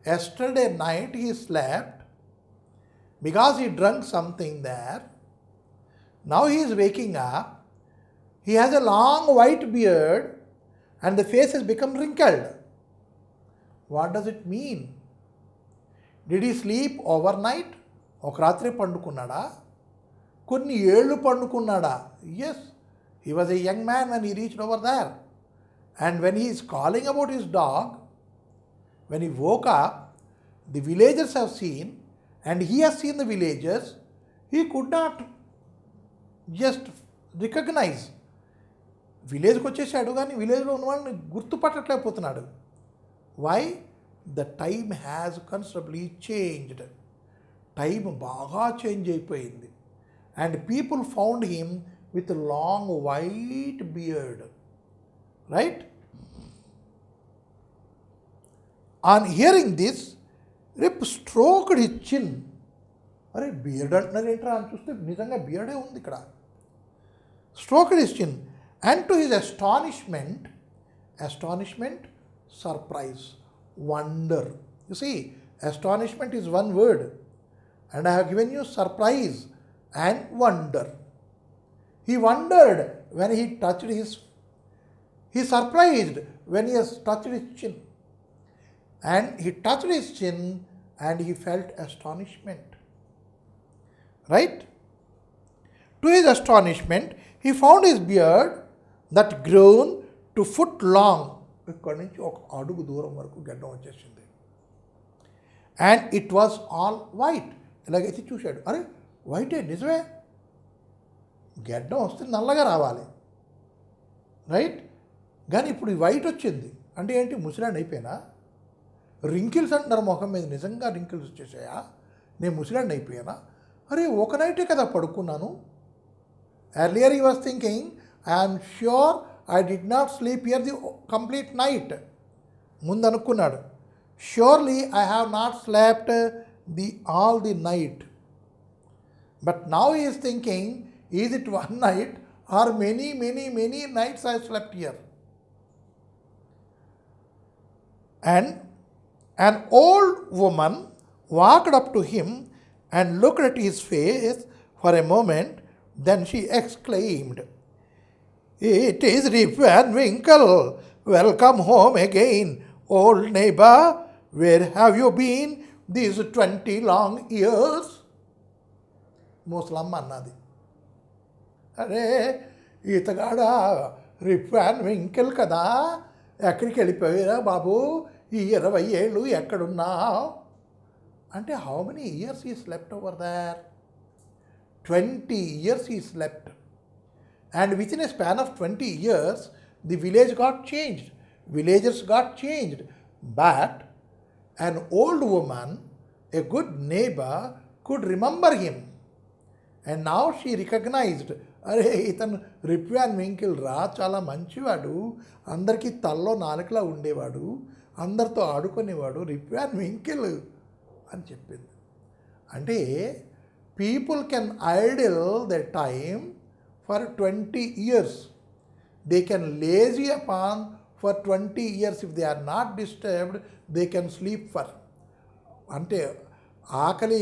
yesterday night he slept because he drank something there. Now he is waking up. He has a long white beard and the face has become wrinkled. What does it mean? Did he sleep overnight? ఒక రాత్రి పండుకున్నాడా? కొన్ని ఏళ్ళు పండుకున్నాడా? Yes, he was a young man when he reached over there. And when he is calling about his dog, when he woke up, the villagers have seen, and he has seen the villagers, he could not just recognize. విలేజ్కి వచ్చేసాడు కానీ విలేజ్లో ఉన్న వాళ్ళని గుర్తుపట్టలేకపోతున్నాడు. Why? The time has considerably changed. Time బాగా change అయిపోయింది. And people found him with long white beard, right? On hearing this, Rip stroked his chin. అరే బియర్డ్ అంటున్నారు ఏంట్రా అని చూస్తే నిజంగా బియర్డే ఉంది ఇక్కడ. స్ట్రోక్డ్ హిస్ చిన్. And to his astonishment, surprise, wonder. You see, astonishment is one word, and I have given you surprise and wonder. He wondered when he touched he surprised when he has touched his chin. And he touched his chin and he felt astonishment. Right? To his astonishment, he found his beard that grown to foot long. ఇక్కడి నుంచి ఒక అడుగు దూరం వరకు గడ్డం వచ్చేసింది. And it was all white. ఇలాగైతే చూశాడు, అరే వైటే, నిజమే, గడ్డం వస్తే నల్లగా రావాలి, రైట్? కానీ ఇప్పుడు ఈ వైట్ వచ్చింది అంటే ఏంటి? ముసిలాండ్ అయిపోయినా? రింకిల్స్ అంటున్నారు మొహం మీద, నిజంగా రింకిల్స్ వచ్చేసాయా? నేను ముసిలాండ్ అయిపోయానా? అరే ఒక నైటే కదా పడుకున్నాను. Earlier he was thinking, I am sure I did not sleep here the complete night. ముందు అనుకున్నాడు, surely I have not slept all the night. But now he is thinking, is it one night or many nights I slept here? And an old woman walked up to him and looked at his face for a moment. Then she exclaimed, "It is Rip Van Winkle. Welcome home again, old neighbor. Where have you been these 20 long years?" ముసలమ్మ అన్నది. అరే ఈతగాడ రిప్ Van వింకెల్ కదా, ఎక్కడికి వెళ్ళిపోయారా బాబు, ఈ 20 ఏళ్ళు ఎక్కడున్నావు అంటే, how many years he slept over there? 20 years he slept. And within a span of 20 years, the village got changed. Villagers got changed. But an old woman, a good neighbor, could remember him. And now she recognized, అరే ఇతను రిప్ van వింకిల్ రా, చాలా మంచివాడు, అందరికీ తల్లో నాలుకలా ఉండేవాడు, అందరితో ఆడుకునేవాడు, రిప్ van వింకిల్ అని చెప్పింది. అంటే people can idle their time for 20 years. They can lazy upon for 20 years. If they are not disturbed, they can sleep for. అంటే ఆకలి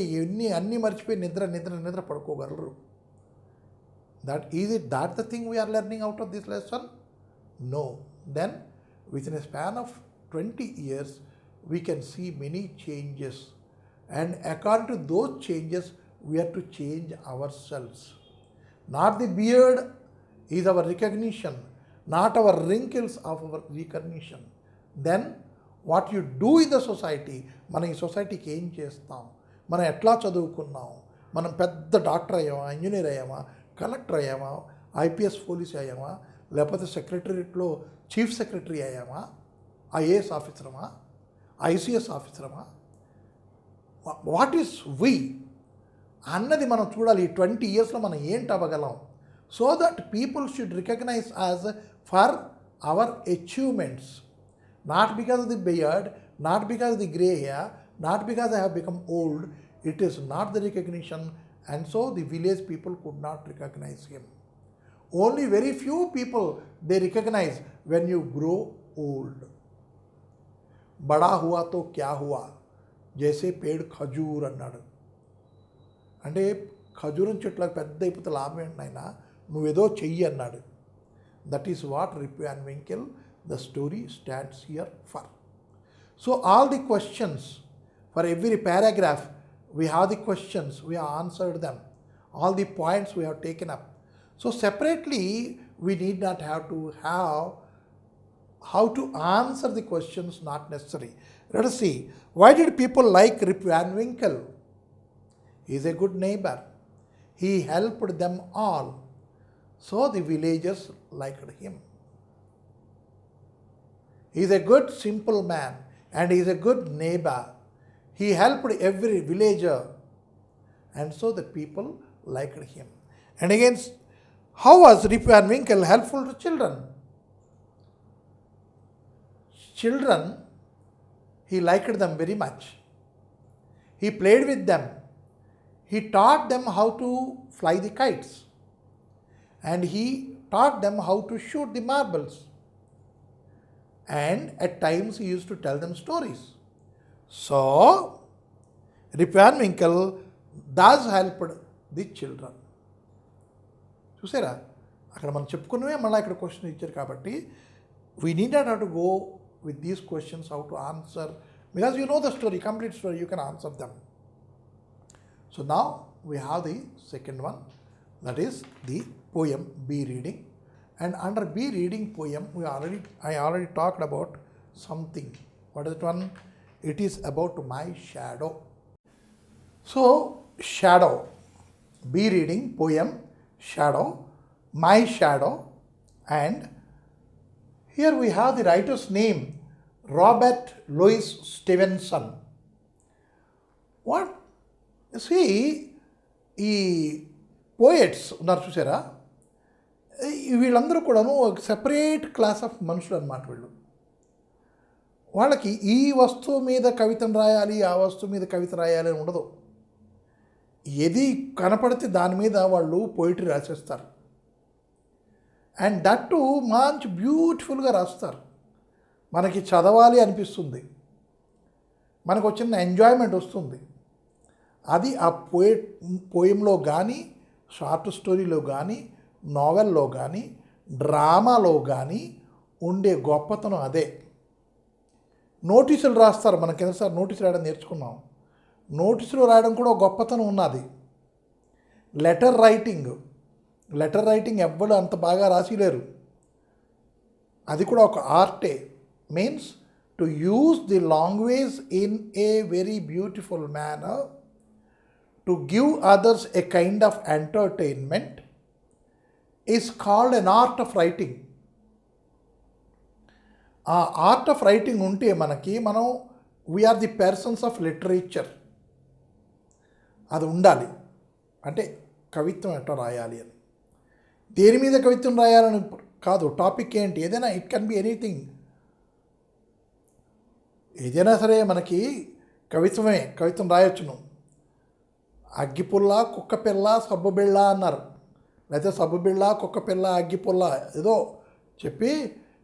అన్నీ మర్చిపోయి నిద్ర పడుకోగలరు. That the thing we are learning out of this lesson? No. Then within a span of 20 years, we can see many changes. And according to those changes, we have to change ourselves. Not the beard is our recognition, not our wrinkles of our recognition. Then what you do in the society, మనం ఈ సొసైటీకి ఏం చేస్తాం, మనం ఎట్లా చదువుకున్నాం, మనం పెద్ద డాక్టర్ అయ్యామా, ఇంజనీర్ అయ్యామా, కలెక్టర్ అయ్యామా, ఐపీఎస్ పోలీస్ అయ్యామా, లేకపోతే సెక్రటరియట్లో చీఫ్ సెక్రటరీ అయ్యామా, ఐఏఎస్ ఆఫీసరమా, ఐసిఎస్ ఆఫీసరమా, వాట్ ఈస్ వి అన్నది మనం చూడాలి. ఈ 20 yearsలో మనం ఏంటి అవ్వగలం, so that people should recognise as for our achievements, not because of the beard, not because of the grey hair, not because I have become old. It is not the recognition, and so the village people could not recognise him. Only very few people they recognise when you grow old. బడా హువా తో క్యా హువా, జైసే పేడ్ ఖజూర్ అన్నాడు. అంటే ఖజూరం చెట్లకు పెద్ద అయిపోతే లాభం ఏంటైనా, నువ్వేదో చెయ్యి అన్నాడు. That is what Rip Van Winkle the story stands here for. So all the questions for every paragraph we have the questions, we have answered them, all the points we have taken up. So separately we need not have to have how to answer the questions, not necessary. Let us see, why did people like Rip Van Winkle? He is a good neighbor, he helped them all, so the villagers liked him. He is a good simple man and he is a good neighbor. He helped every villager, and so the people liked him. And again, how was Rip Van Winkle helpful to children? Children, he liked them very much. He played with them. He taught them how to fly the kites. And he taught them how to shoot the marbles. And at times he used to tell them stories. So, Rip Van Winkle does help the children. చూసారా, అక్కడ మనం చెప్పుకున్నవే మళ్ళీ ఇక్కడ question ఇచ్చారు కాబట్టి we need not have to go with these questions how to answer, because you know the story, complete story, you can answer them. So now we have the second one, that is the poem B reading. And under B reading poem, I already talked about something. What is that one? It is about my shadow. So, shadow. B reading poem, shadow, my shadow. And here we have the writer's name, Robert Louis Stevenson. What? You see, ఈ poets ఉన్నారు చూసారా, వీళ్ళందరూ కూడాను ఒక separate class of మనుషులు అన్నమాట. వీళ్ళు వాళ్ళకి ఈ వస్తువు మీద కవితను రాయాలి, ఆ వస్తువు మీద కవిత రాయాలి అని ఉండదు. ఏది కనపడితే దాని మీద వాళ్ళు పోయిటరీ రాసేస్తారు. అండ్ దట్ మంచి బ్యూటిఫుల్గా రాస్తారు. మనకి చదవాలి అనిపిస్తుంది, మనకు వచ్చిన ఎంజాయ్మెంట్ వస్తుంది. అది ఆ పోయంలో కానీ, షార్ట్ స్టోరీలో కానీ, నావెల్లో కానీ, డ్రామాలో కానీ ఉండే గొప్పతనం అదే. నోటీసులు రాస్తారు, మనం కిందసారి నోటీసులు రాయడం నేర్చుకున్నాం. నోటీసులు రాయడం కూడా ఒక గొప్పతనం ఉన్నది. లెటర్ రైటింగ్ ఎవ్వరు అంత బాగా రాసిలేరు. అది కూడా ఒక ఆర్టే. Means to use the language in a very beautiful manner, to give others a kind of entertainment is called an art of writing. ఆ ఆర్ట్ ఆఫ్ రైటింగ్ ఉంటే మనం we are the persons of literature. అది ఉండాలి. అంటే కవిత్వం ఎట్లా రాయాలి అని, దేని మీద కవిత్వం రాయాలని కాదు, టాపిక్ ఏంటి, ఏదైనా ఇట్ కెన్ బి ఎనీథింగ్. ఏదైనా సరే మనకి కవిత్వం రాయొచ్చును. అగ్గిపుల్ల, కుక్కపిల్ల, సబ్బుబిళ్ళ అన్నారు, లేకపోతే సబ్బుబిళ్ళ, కుక్కపిల్ల, అగ్గిపుల్ల ఏదో చెప్పి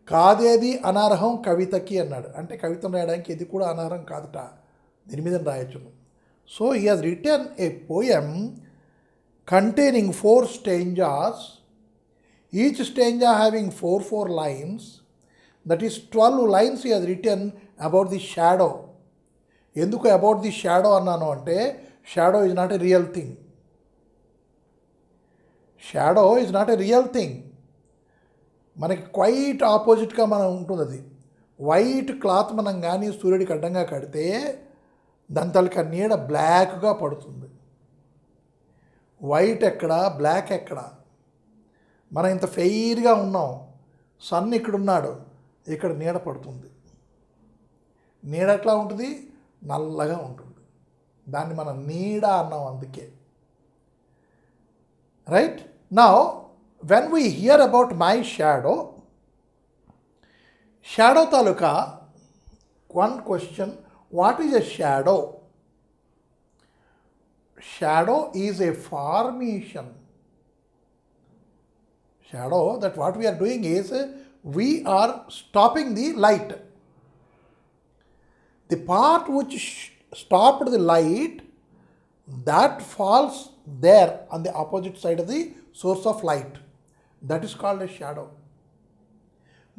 కాదేది అనర్హం కవితకి అన్నాడు. అంటే కవిత్వం రాయడానికి ఇది కూడా అనర్హం కాదుట, దీని మీద రాయొచ్చును. So he has written a poem containing 4 stanzas, each stanza having 4 lines, that is 12 lines he has written about the shadow. ఎందుకు అబౌట్ ది షాడో అన్నాను అంటే, shadow is not a real thing. Shadow is not a real thing. మనకి quiet ఆపోజిట్గా మనం ఉంటుంది. అది white cloth మనం కానీ సూర్యుడికి అడ్డంగా కడితే దాని తాలూకా నీడ బ్లాక్గా పడుతుంది. వైట్ ఎక్కడ, బ్లాక్ ఎక్కడ? మనం ఇంత ఫెయిర్గా ఉన్నాం, సన్ ఇక్కడున్నాడు, ఇక్కడ నీడ పడుతుంది. నీడ ఎట్లా ఉంటుంది? నల్లగా ఉంటుంది. దాన్ని మనం నీడ అన్నాం అందుకే. Right now when we hear about my shadow taluka one question, what is a shadow? Shadow is a formation. Shadow, that what we are doing is we are stopping the light. The part which stopped the light, that falls there on the opposite side of the source of light. That is called a shadow.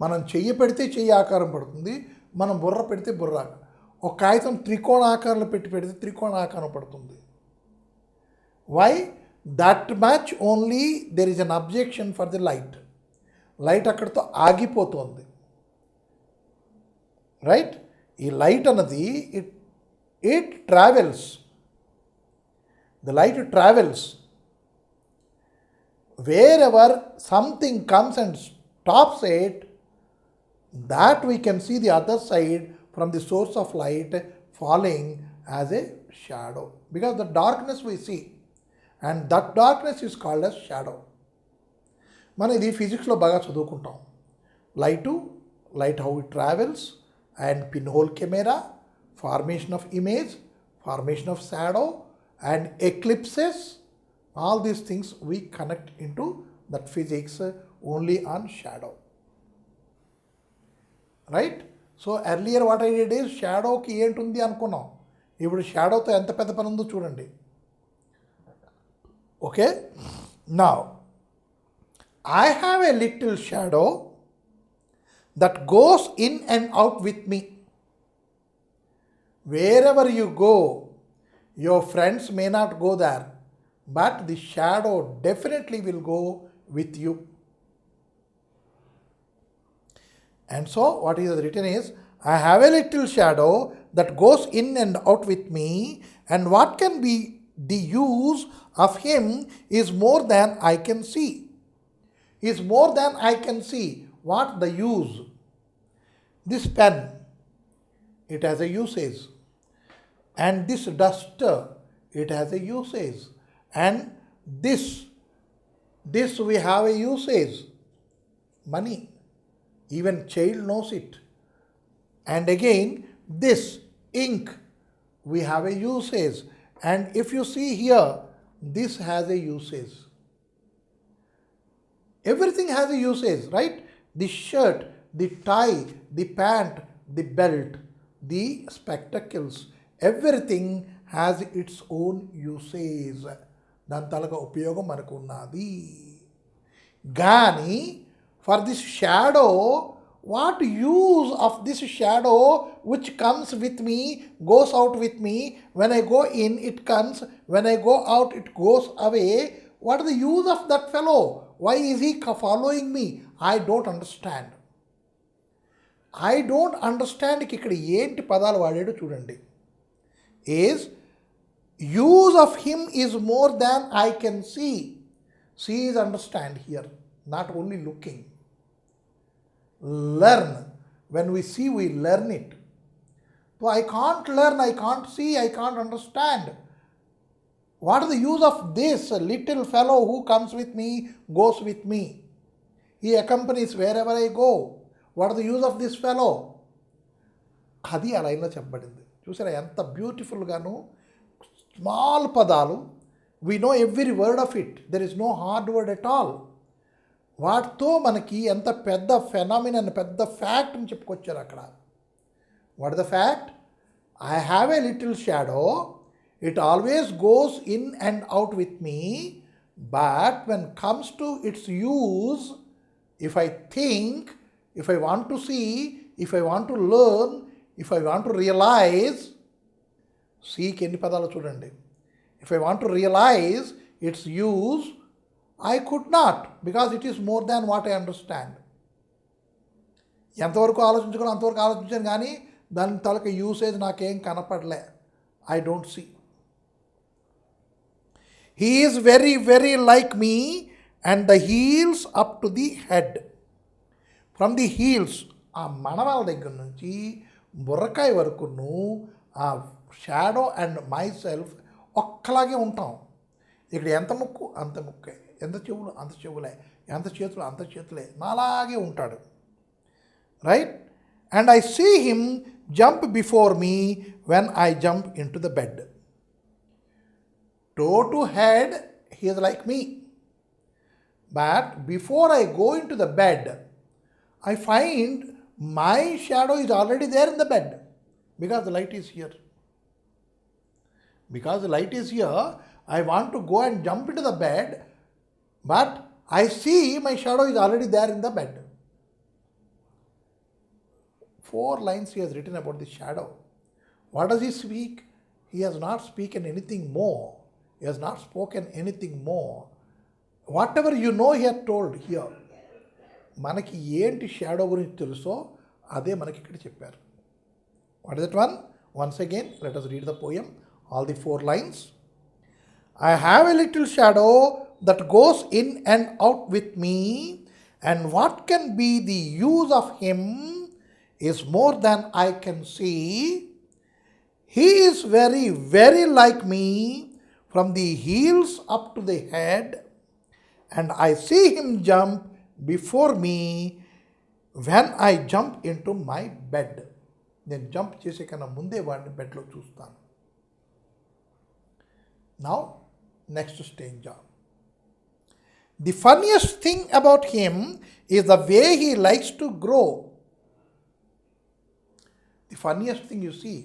మనం చెయ్యి పెడితే చెయ్యి ఆకారం పడుతుంది, మనం బుర్ర పెడితే బుర్ర. ఒక కాగితం త్రికోణ ఆకారంలో పెడితే త్రికోణ ఆకారం పడుతుంది. Why? That much only there is an objection for the light. Light అక్కడితో ఆగిపోతుంది. రైట్? ఈ లైట్ అన్నది it travels. The light travels wear ever something comes and stops it, that we can see the other side from the source of light falling as a shadow, because the darkness we see, and that darkness is called as shadow. మనం ఇది ఫిజిక్స్లో బాగా చదువుకుంటాం. Light how it travels, and pin hole camera, formation of image, formation of shadow, and eclipses. All these things we connect into that physics only on shadow. Right? So earlier what I did is షాడోకి ఏంటుంది అనుకున్నాం. ఇప్పుడు షాడోతో ఎంత పెద్ద పని ఉందో చూడండి. Okay, now I have a little shadow that goes in and out with me. Wherever you go, your friends may not go there, but the shadow definitely will go with you. And so what is written is, I have a little shadow that goes in and out with me, and what can be the use of him is more than I can see. Is more than I can see. What the use? This pen, it has a usage. And this duster, it has a usage. And this we have a usage. Money. Even child knows it. And again, this ink, we have a usage. And if you see here, this has a usage. Everything has a usage, right? The shirt, the tie, the pant, the belt, the spectacles, everything has its own usage. దాని తాలూకా ఉపయోగం మనకు ఉన్నది. కానీ for this shadow, what use of this shadow which comes with me, goes out with me? When I go in, it comes. When I go out, it goes away. What is the use of that fellow? Why is he following me? I don't understand. I don't understand. ఇక్కడ ఏంటి పదాలు వాడాడు చూడండి. Is use of him is more than I can see. See is understand here, not only looking. Learn. When we see, we learn it. So I can't learn, I can't see, I can't understand. What is the use of this little fellow who comes with me, goes with me? He accompanies wherever I go. What is the use of this fellow? అది ఆ లైన్లో చెప్పబడింది. చూసారా ఎంత బ్యూటిఫుల్గాను. Small పదాలు, we know every word of it. There is no hard word at all. వాటితో మనకి ఎంత పెద్ద ఫెనామినన్, పెద్ద ఫ్యాక్ట్ అని చెప్పుకొచ్చారు అక్కడ. What is the fact? I have a little shadow. It always goes in and out with me, but when comes to its use, if I think, if I want to see, if I want to learn, if I want to realize, seek ఎన్ని పదాలు చూడండి. If I want to realize its use, I could not, because it is more than what I understand. ఎంతవరకు ఆలోచించుకోవాలి అంతవరకు ఆలోచించాను, కానీ దాని తాలూకా usage నాకేం కనపడలే. I don't see. He is very, very like me, and the heels up to the head. From the heels, ఆ మనవాళ్ళ దగ్గర నుంచి బుర్రకాయ వరకును ఆ షాడో అండ్ మై సెల్ఫ్ ఒక్కలాగే ఉంటాం. ఇక్కడ ఎంత ముక్కు అంత ముక్కే, ఎంత చెవులు అంత చెవులే, ఎంత చేతులు అంత చేతులే, నాలాగే ఉంటాడు. Right? And I see him jump before me when I jump into the bed. Toe to head, he is like me. But before I go into the bed, I find my shadow is already there in the bed, because the light is here. Because the light is here, I want to go and jump into the bed, but I see my shadow is already there in the bed. 4 lines he has written about the shadow. What does he speak? He has not spoken anything more. He has not spoken anything more. Whatever you know, he had told here. మనకి ఏంటి shadow గురించి తెలుసో అదే మనకి ఇక్కడ చెప్పారు. What is that one? Once again let us read the poem, all the 4 lines. I have a little shadow that goes in and out with me, and what can be the use of him is more than I can see. He is very, very like me, from the heels up to the head, and I see him jump before me when I jump into my bed. నేను jump చేసే కన్నా ముందే వాడిని బెడ్లో చూస్తాను. Now, next stanza. The funniest thing about him is the way he likes to grow. The funniest thing you see.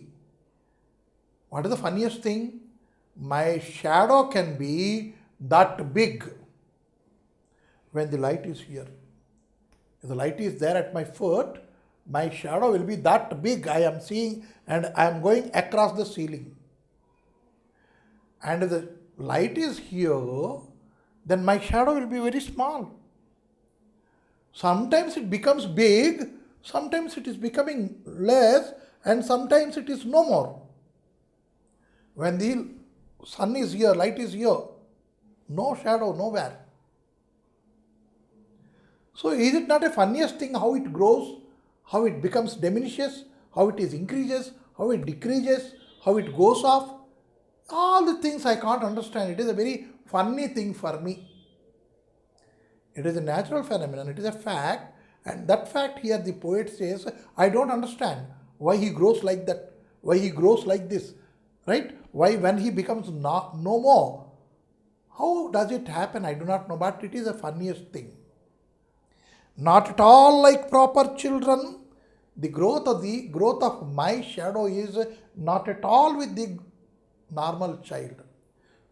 What is the funniest thing? My shadow can be that big when the light is here. If the light is there at my foot, my shadow will be that big. I am seeing and I am going across the ceiling. And if the light is here, then my shadow will be very small. Sometimes it becomes big, sometimes it is becoming less, and sometimes it is no more. When the sun is here, light is here, no shadow nowhere. So is it not a funniest thing how it grows, how it becomes diminishes, how it is increases, how it decreases, how it goes off? All the things I can't understand. It is a very funny thing for me. It is a natural phenomenon, it is a fact, and that fact here the poet says, I don't understand. why he grows like that, why he grows like this, right? Why when he becomes no more, how does it happen? I do not know, but it is the funniest thing. Not at all like proper children. The growth of my shadow is not at all with the normal child.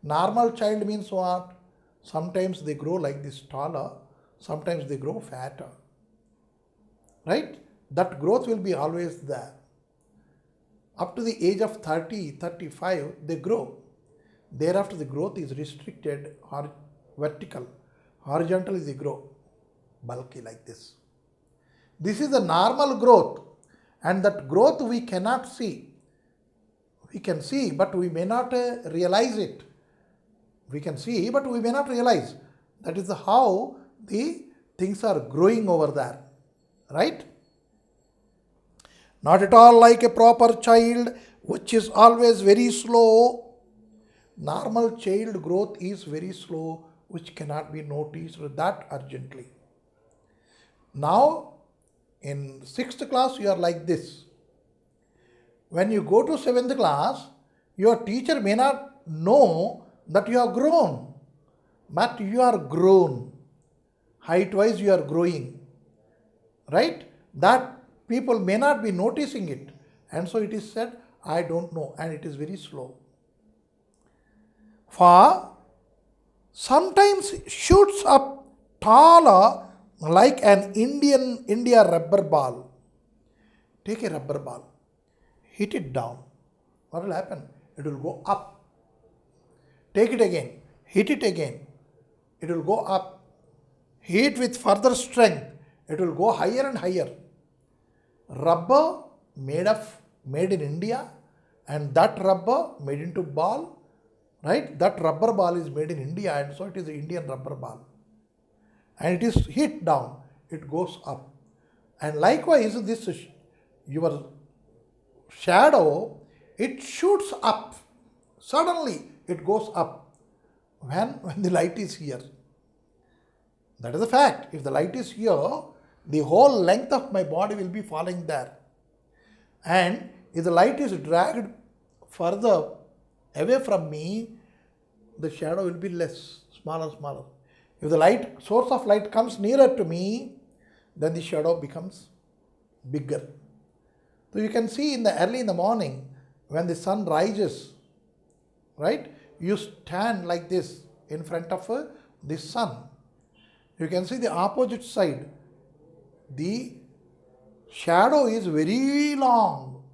Normal child means what? Sometimes they grow like this taller, sometimes they grow fatter. Right? That growth will be always there. Up to the age of 30, 35, they grow. Thereafter, the growth is restricted or vertical. Horizontally, they grow bulky like this. This is the normal growth, and that growth we cannot see. We can see, but we may not realize it. We can see, but we may not realize. That is how the things are growing over there. Right? Not at all like a proper child, which is always very slow. Normal child growth is very slow, which cannot be noticed that urgently. Now, in 6th class, you are like this. When you go to 7th class, your teacher may not know that you are grown, but you are grown. Height-wise, you are growing. Right? That people may not be noticing it. And so it is said, I don't know, and it is very slow. For sometimes shoots up taller like an India rubber ball. Take a rubber ball, hit it down. What will happen? It will go up. Take it again, hit it again. It will go up. Hit with further strength. It will go higher and higher. Rubber made in India, and that rubber made into ball, right? That rubber ball is made in India, and so it is the Indian rubber ball. And it is hit down, it goes up. And likewise, this your shadow, it shoots up. Suddenly, it goes up when the light is here. That is a fact. If the light is here, the whole length of my body will be falling there. And if the light is dragged further away from me, the shadow will be less, smaller. If the source of light comes nearer to me, then the shadow becomes bigger. So you can see early in the morning, when the sun rises, right? You stand like this in front of the sun. You can see the opposite side. The shadow is very long.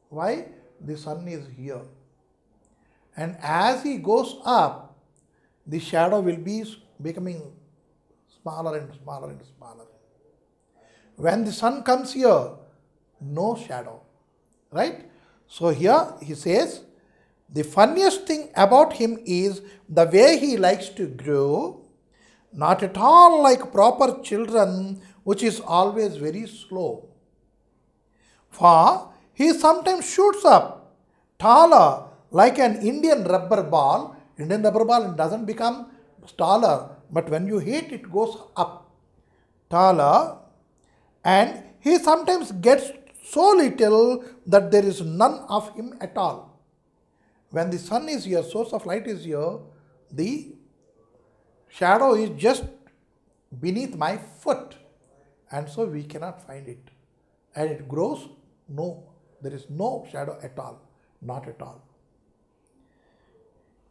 Why? The sun is here. And as he goes up, the shadow will be becoming smaller and smaller. When the sun comes here, no shadow. Right? So here he says, the funniest thing about him is the way he likes to grow, not at all like proper children, which is always very slow. For he sometimes shoots up taller like an Indian rubber ball. Indian rubber ball doesn't become taller, but when you hit, it goes up taller. And he sometimes gets so little that there is none of him at all. When the sun is here, source of light is here, the shadow is just beneath my foot, and so we cannot find it. And it grows, no, there is no shadow at all, not at all.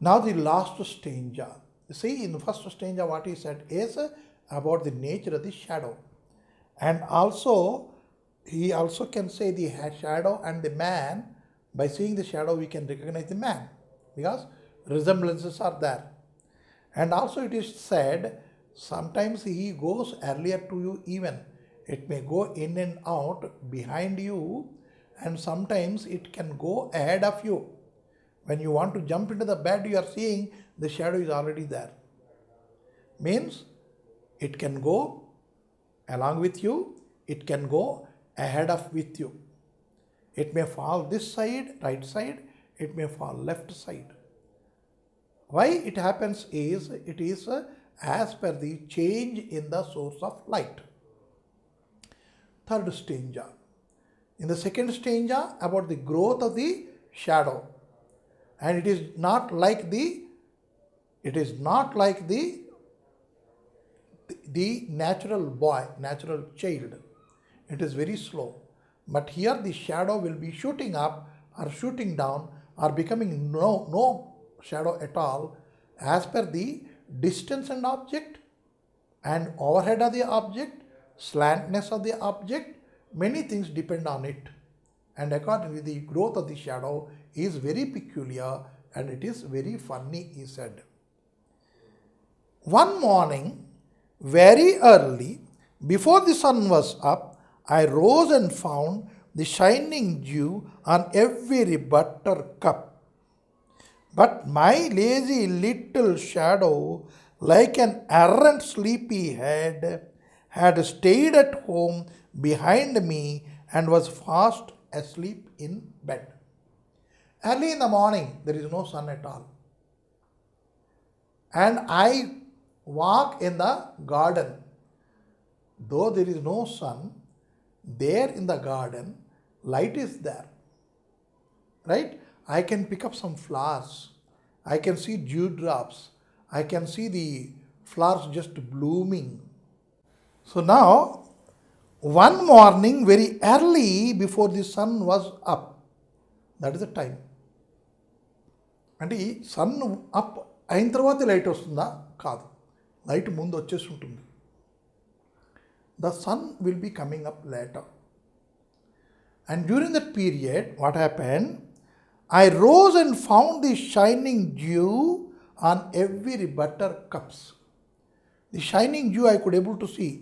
Now the last stanza. See, in the first stanza what he said is about the nature of the shadow. And also, he also can say the shadow and the man. By seeing the shadow, we can recognize the man, because resemblances are there. And also it is said, sometimes he goes earlier to you even. It may go in and out behind you, and sometimes it can go ahead of you. When you want to jump into the bed, you are seeing the shadow is already there. Means it can go along with you, it can go ahead of with you. It may fall this side, right side, it may fall left side. Why it happens is, it is as per the change in the source of light. Third stanza. In the second stanza, about the growth of the shadow. And it is not like the natural boy, natural child. It is very slow. But here the shadow will be shooting up or shooting down or becoming no shadow at all as per the distance and object and overhead of the object, slantness of the object, many things depend on it. And accordingly, the growth of the shadow is very peculiar and it is very funny, he said. One morning, very early, before the sun was up, I rose and found the shining dew on every buttercup. But my lazy little shadow, like an errant sleepy head, had stayed at home behind me and was fast asleep in bed. Early in the morning, there is no sun at all. And I walk in the garden. Though there is no sun, there in the garden, light is there. Right? I can pick up some flowers. I can see dewdrops. I can see the flowers just blooming. So now, one morning, very early before the sun was up, that is the time. అంటే ఈ sun up అయిన తర్వాత light వస్తుందా? కాదు, light ముందు వచ్చేసి ఉంటుంది. The sun will be coming up later. And during that period what happen? I rose and found the shining dew on every buttercups. The shining dew I could able to see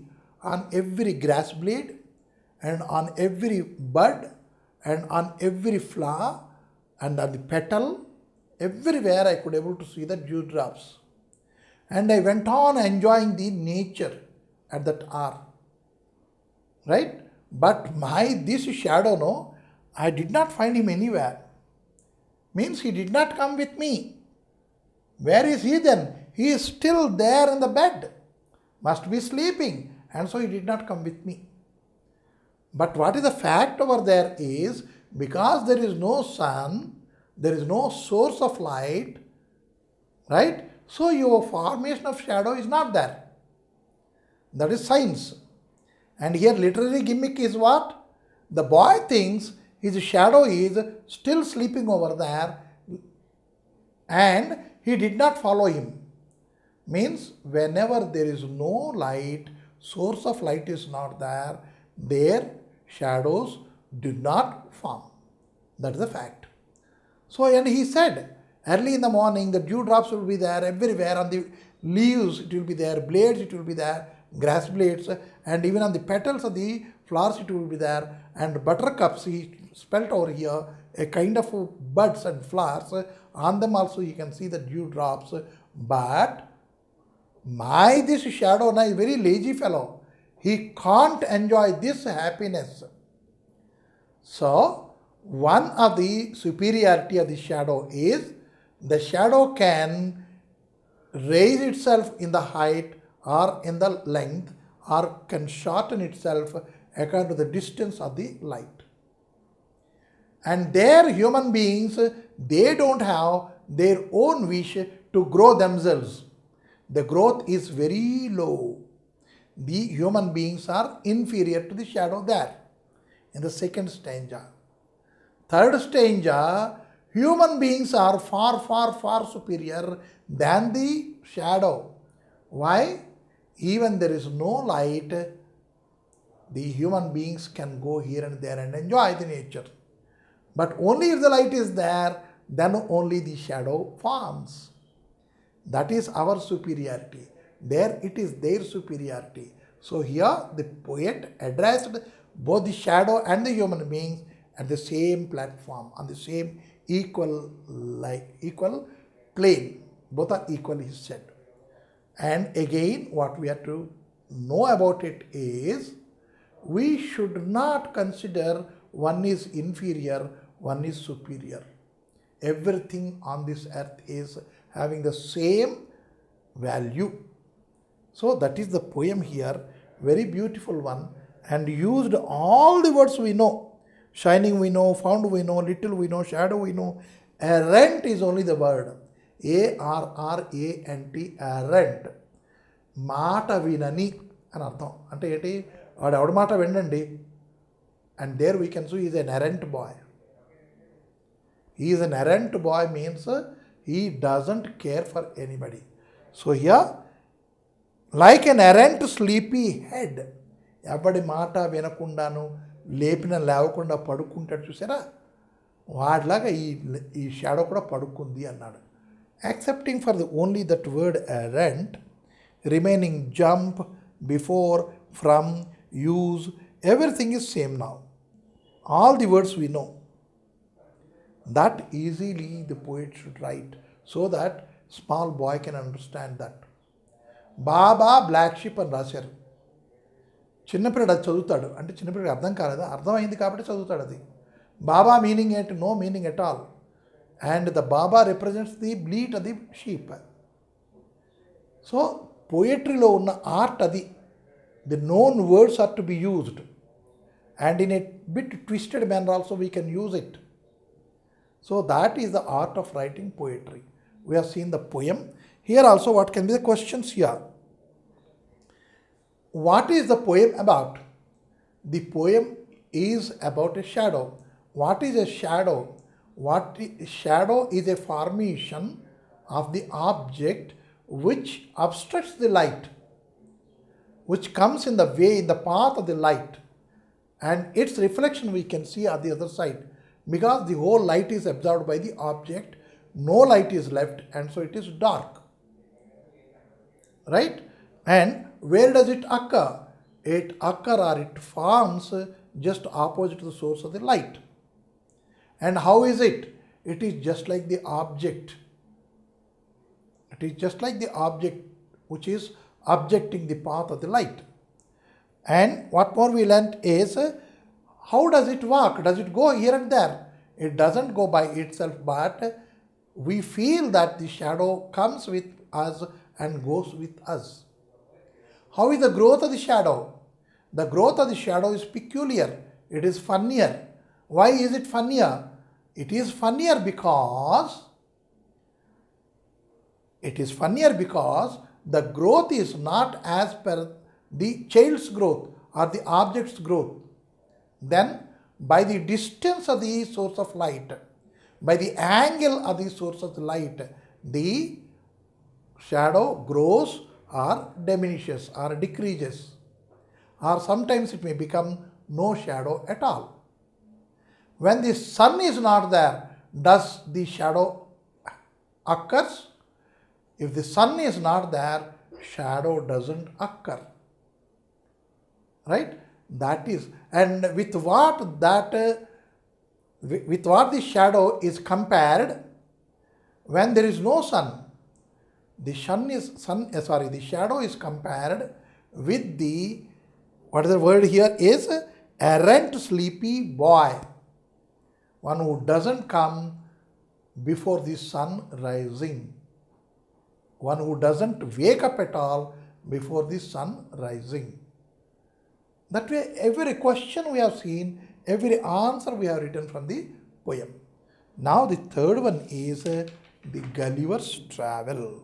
on every grass blade and on every bud and on every flower and on the petal. Everywhere I could able to see the dewdrops. And I went on enjoying the nature at that hour. Right? But this shadow, no, I did not find him anywhere. Means he did not come with me. Where is he then? He is still there in the bed. Must be sleeping. And so he did not come with me. But what is the fact over there is, because there is no sun, there is no source of light, right? So your formation of shadow is not there. That is science. And here literary gimmick is what? The boy thinks his shadow is still sleeping over there and he did not follow him. Means whenever there is no light, source of light is not there, their shadows do not form. That is the fact. So, and he said, early in the morning, the dewdrops will be there everywhere, on the leaves it will be there, blades it will be there, grass blades, and even on the petals of the flowers it will be there, and buttercups, he spelt over here, a kind of buds and flowers, on them also you can see the dewdrops, but this shadow now is very lazy fellow. He can't enjoy this happiness. So, one of the superiority of the shadow is, the shadow can raise itself in the height or in the length or can shorten itself according to the distance of the light. And their human beings, they don't have their own wish to grow themselves. The growth is very low. The human beings are inferior to the shadow there in the second stanza. Third stanza, human beings are far, far, far superior than the shadow. Why? Even there is no light, the human beings can go here and there and enjoy the nature. But only if the light is there, then only the shadow forms. That is our superiority. There it is their superiority. So here the poet addressed both the shadow and the human beings at the same platform, on the same equal plane. Both are equal, he said. And again, what we have to know about it is, we should not consider one is inferior, one is superior. Everything on this earth is having the same value. So that is the poem here, very beautiful one, and used all the words we know. shining we know, found we know, little we know, shadow we know. Errant is only the word. ARRANT, errant. మాట వినని అని అర్థం. అంటే ఏంటి, వాడు ఎవడి మాట వినండి. And there we can see is an errant boy. Is an errant boy means he doesn't care for anybody. So here, like an errant sleepy head, ఎవడి మాట వినకుండాను లేపిన లేవకుండా పడుకుంటాడు చూసారా, వాడిలాగా ఈ షాడో కూడా పడుకుంది అన్నాడు. Accepting for the only that word errant, remaining jump, before, from, use, everything is same now. All the words we know. That easily the poet should write so that small boy can understand that. Baa baa black sheep అని రాశారు. చిన్నపిల్లడు అది చదువుతాడు. అంటే చిన్నపిల్లడికి అర్థం కాలేదు, అర్థమైంది కాబట్టి చదువుతాడు అది. బాబా మీనింగ్ ఏంటి? No meaning at all. And the baa baa represents the bleat అది షీప్. సో పోయట్రీలో ఉన్న ఆర్ట్ అది. The known words are to be used and in a bit twisted manner also we can use it. So that is the art of writing poetry. We have seen the poem. Here also what can be the questions here? What is the poem about? The poem is about a shadow. What is a shadow? Shadow is a formation of the object which obstructs the light, which comes in the way, in the path of the light, and its reflection we can see on the other side. Because the whole light is absorbed by the object, no light is left, and so it is dark. Right? And where does it occur? It occurs or it forms just opposite to the source of the light. And how is it? It is just like the object. It is just like the object which is objecting the path of the light. And what more we learnt is, how does it work? Does it go here and there? It doesn't go by itself, but we feel that the shadow comes with us and goes with us. How is the growth of the shadow? The growth of the shadow is peculiar. It is funnier. Why is it funnier? It is funnier because the growth is not as per the child's growth or the object's growth. Then by the distance of the source of light, by the angle of the source of the light, the shadow grows or diminishes or decreases, or sometimes it may become no shadow at all. When the sun is not there, does the shadow occurs? If the sun is not there, shadow doesn't occur. Right? That is, and with what the shadow is compared when there is no sun. The shadow is compared with the, what is the word here is, errant sleepy boy, one who doesn't come before the sun rising, one who doesn't wake up at all before the sun rising. That way, every question we have seen, every answer we have written from the poem. Now the third one is the Gulliver's Travel.